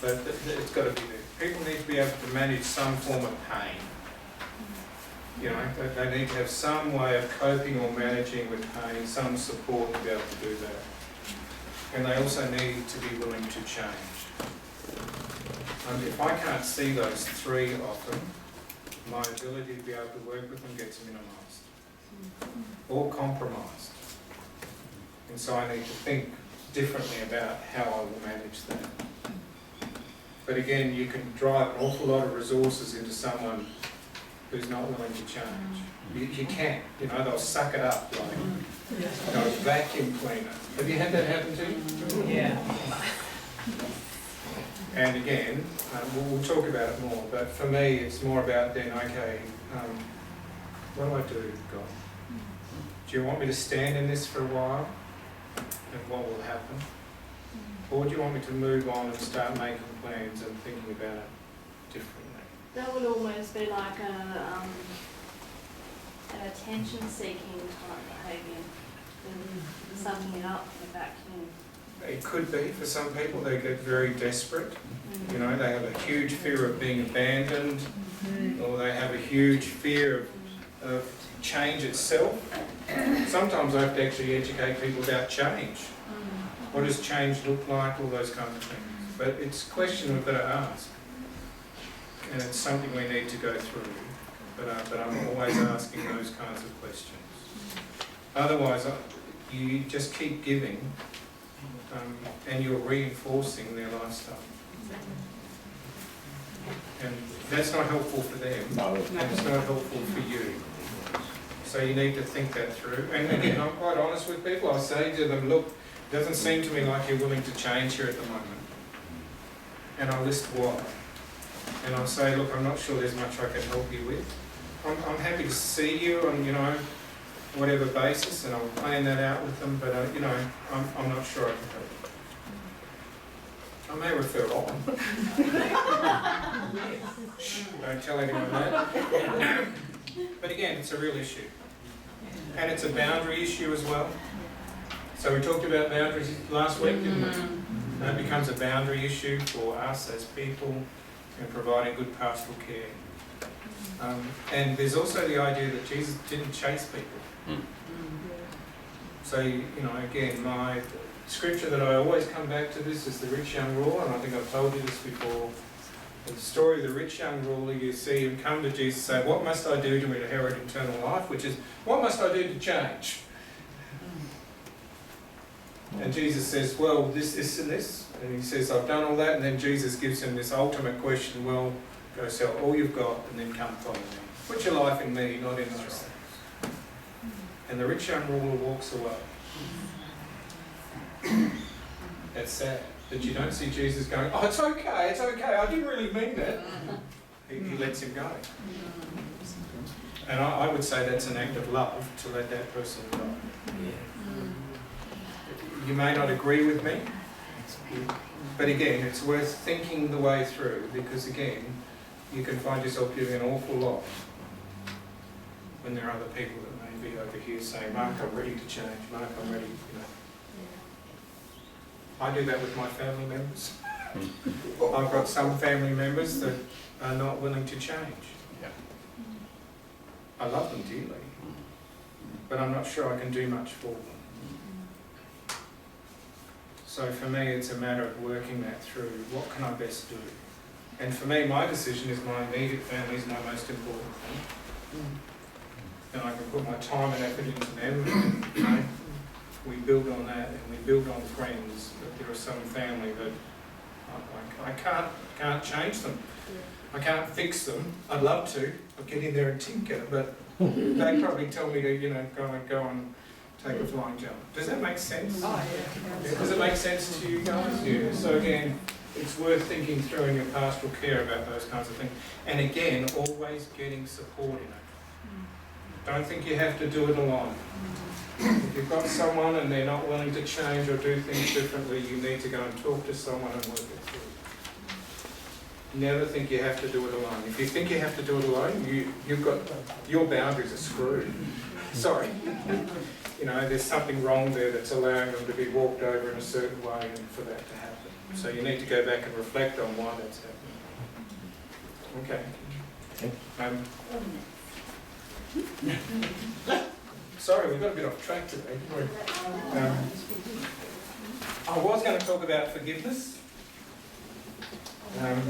but it's got to be there. People need to be able to manage some form of pain. They need to have some way of coping or managing with pain, some support to be able to do that. And they also need to be willing to change. If I can't see those three often, my ability to be able to work with them gets minimised or compromised. And so I need to think differently about how I will manage that. But again, you can drive an awful lot of resources into someone who's not willing to change. You can, you know, they'll suck it up like, you know, a vacuum cleaner. Have you had that happen to you? Yeah. And again, we'll talk about it more, but for me it's more about then, okay, what do I do, God? Do you want me to stand in this for a while? And what will happen? Or do you want me to move on and start making plans and thinking about it differently? That would almost be like an attention-seeking type behaviour, sucking it up in a vacuum. It could be for some people. They get very desperate. You know, they have a huge fear of being abandoned, or they have a huge fear of change itself. Sometimes I have to actually educate people about change. What does change look like? All those kinds of things. But it's a question we've got to ask. And it's something we need to go through. But I'm always asking those kinds of questions. Otherwise, you just keep giving, and you're reinforcing their lifestyle. And that's not helpful for them, and it's not helpful for you. So you need to think that through. And again, I'm quite honest with people. I say to them, look, it doesn't seem to me like you're willing to change here at the moment. And I'll list why. And I'll say, look, I'm not sure there's much I can help you with. I'm happy to see you on, you know, whatever basis, and I'll plan that out with them, but, you know, I'm not sure I can help. I may refer on. Shh, don't tell anyone that. But again, it's a real issue. And it's a boundary issue as well. So we talked about boundaries last week, didn't we? And it becomes a boundary issue for us as people in providing good pastoral care. And there's also the idea that Jesus didn't chase people. So, you know, again, my scripture that I always come back to this is the rich young ruler, and I think I've told you this before. In the story of the rich young ruler, you see him come to Jesus and say, what must I do to inherit eternal life? Which is, what must I do to change? And Jesus says, well, this, and this. And he says, I've done all that. And then Jesus gives him this ultimate question, well, go sell all you've got and then come follow me. Put your life in me, not in those things. And the rich young ruler walks away. That's sad. That you don't see Jesus going, oh, it's okay, I didn't really mean that. He lets him go. And I would say that's an act of love to let that person go. You may not agree with me, but again, it's worth thinking the way through, because again, you can find yourself giving an awful lot when there are other people that may be over here saying, Mark, I'm ready to change, Mark, I'm ready, you know. I do that with my family members. I've got some family members that are not willing to change. I love them dearly, but I'm not sure I can do much for them. So for me, it's a matter of working that through. What can I best do? And for me, my decision is my immediate family is my most important thing. And I can put my time and effort into them. And, you know, we build on that, and we build on friends. But there are some family that I can't change them. I can't fix them. I'd love to. I'll get in there and tinker, but they probably tell me to, you know, go and take a flying jump. Does that make sense? Oh, yeah. Does it make sense to you guys? Yeah. So again, it's worth thinking through in your pastoral care about those kinds of things. And again, always getting support in it. Don't think you have to do it alone. If you've got someone and they're not willing to change or do things differently, you need to go and talk to someone and work it through. Never think you have to do it alone. If you think you have to do it alone, you've got, your boundaries are screwed. Sorry. You know, there's something wrong there that's allowing them to be walked over in a certain way and for that to happen. So you need to go back and reflect on why that's happening. Okay. Sorry, we got a bit off track today, didn't we? I was going to talk about forgiveness. And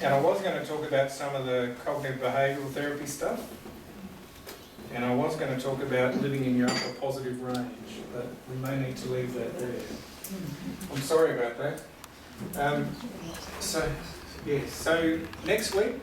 I was going to talk about some of the cognitive behavioural therapy stuff. And I was going to talk about living in your upper positive range, but we may need to leave that there. I'm sorry about that. So next week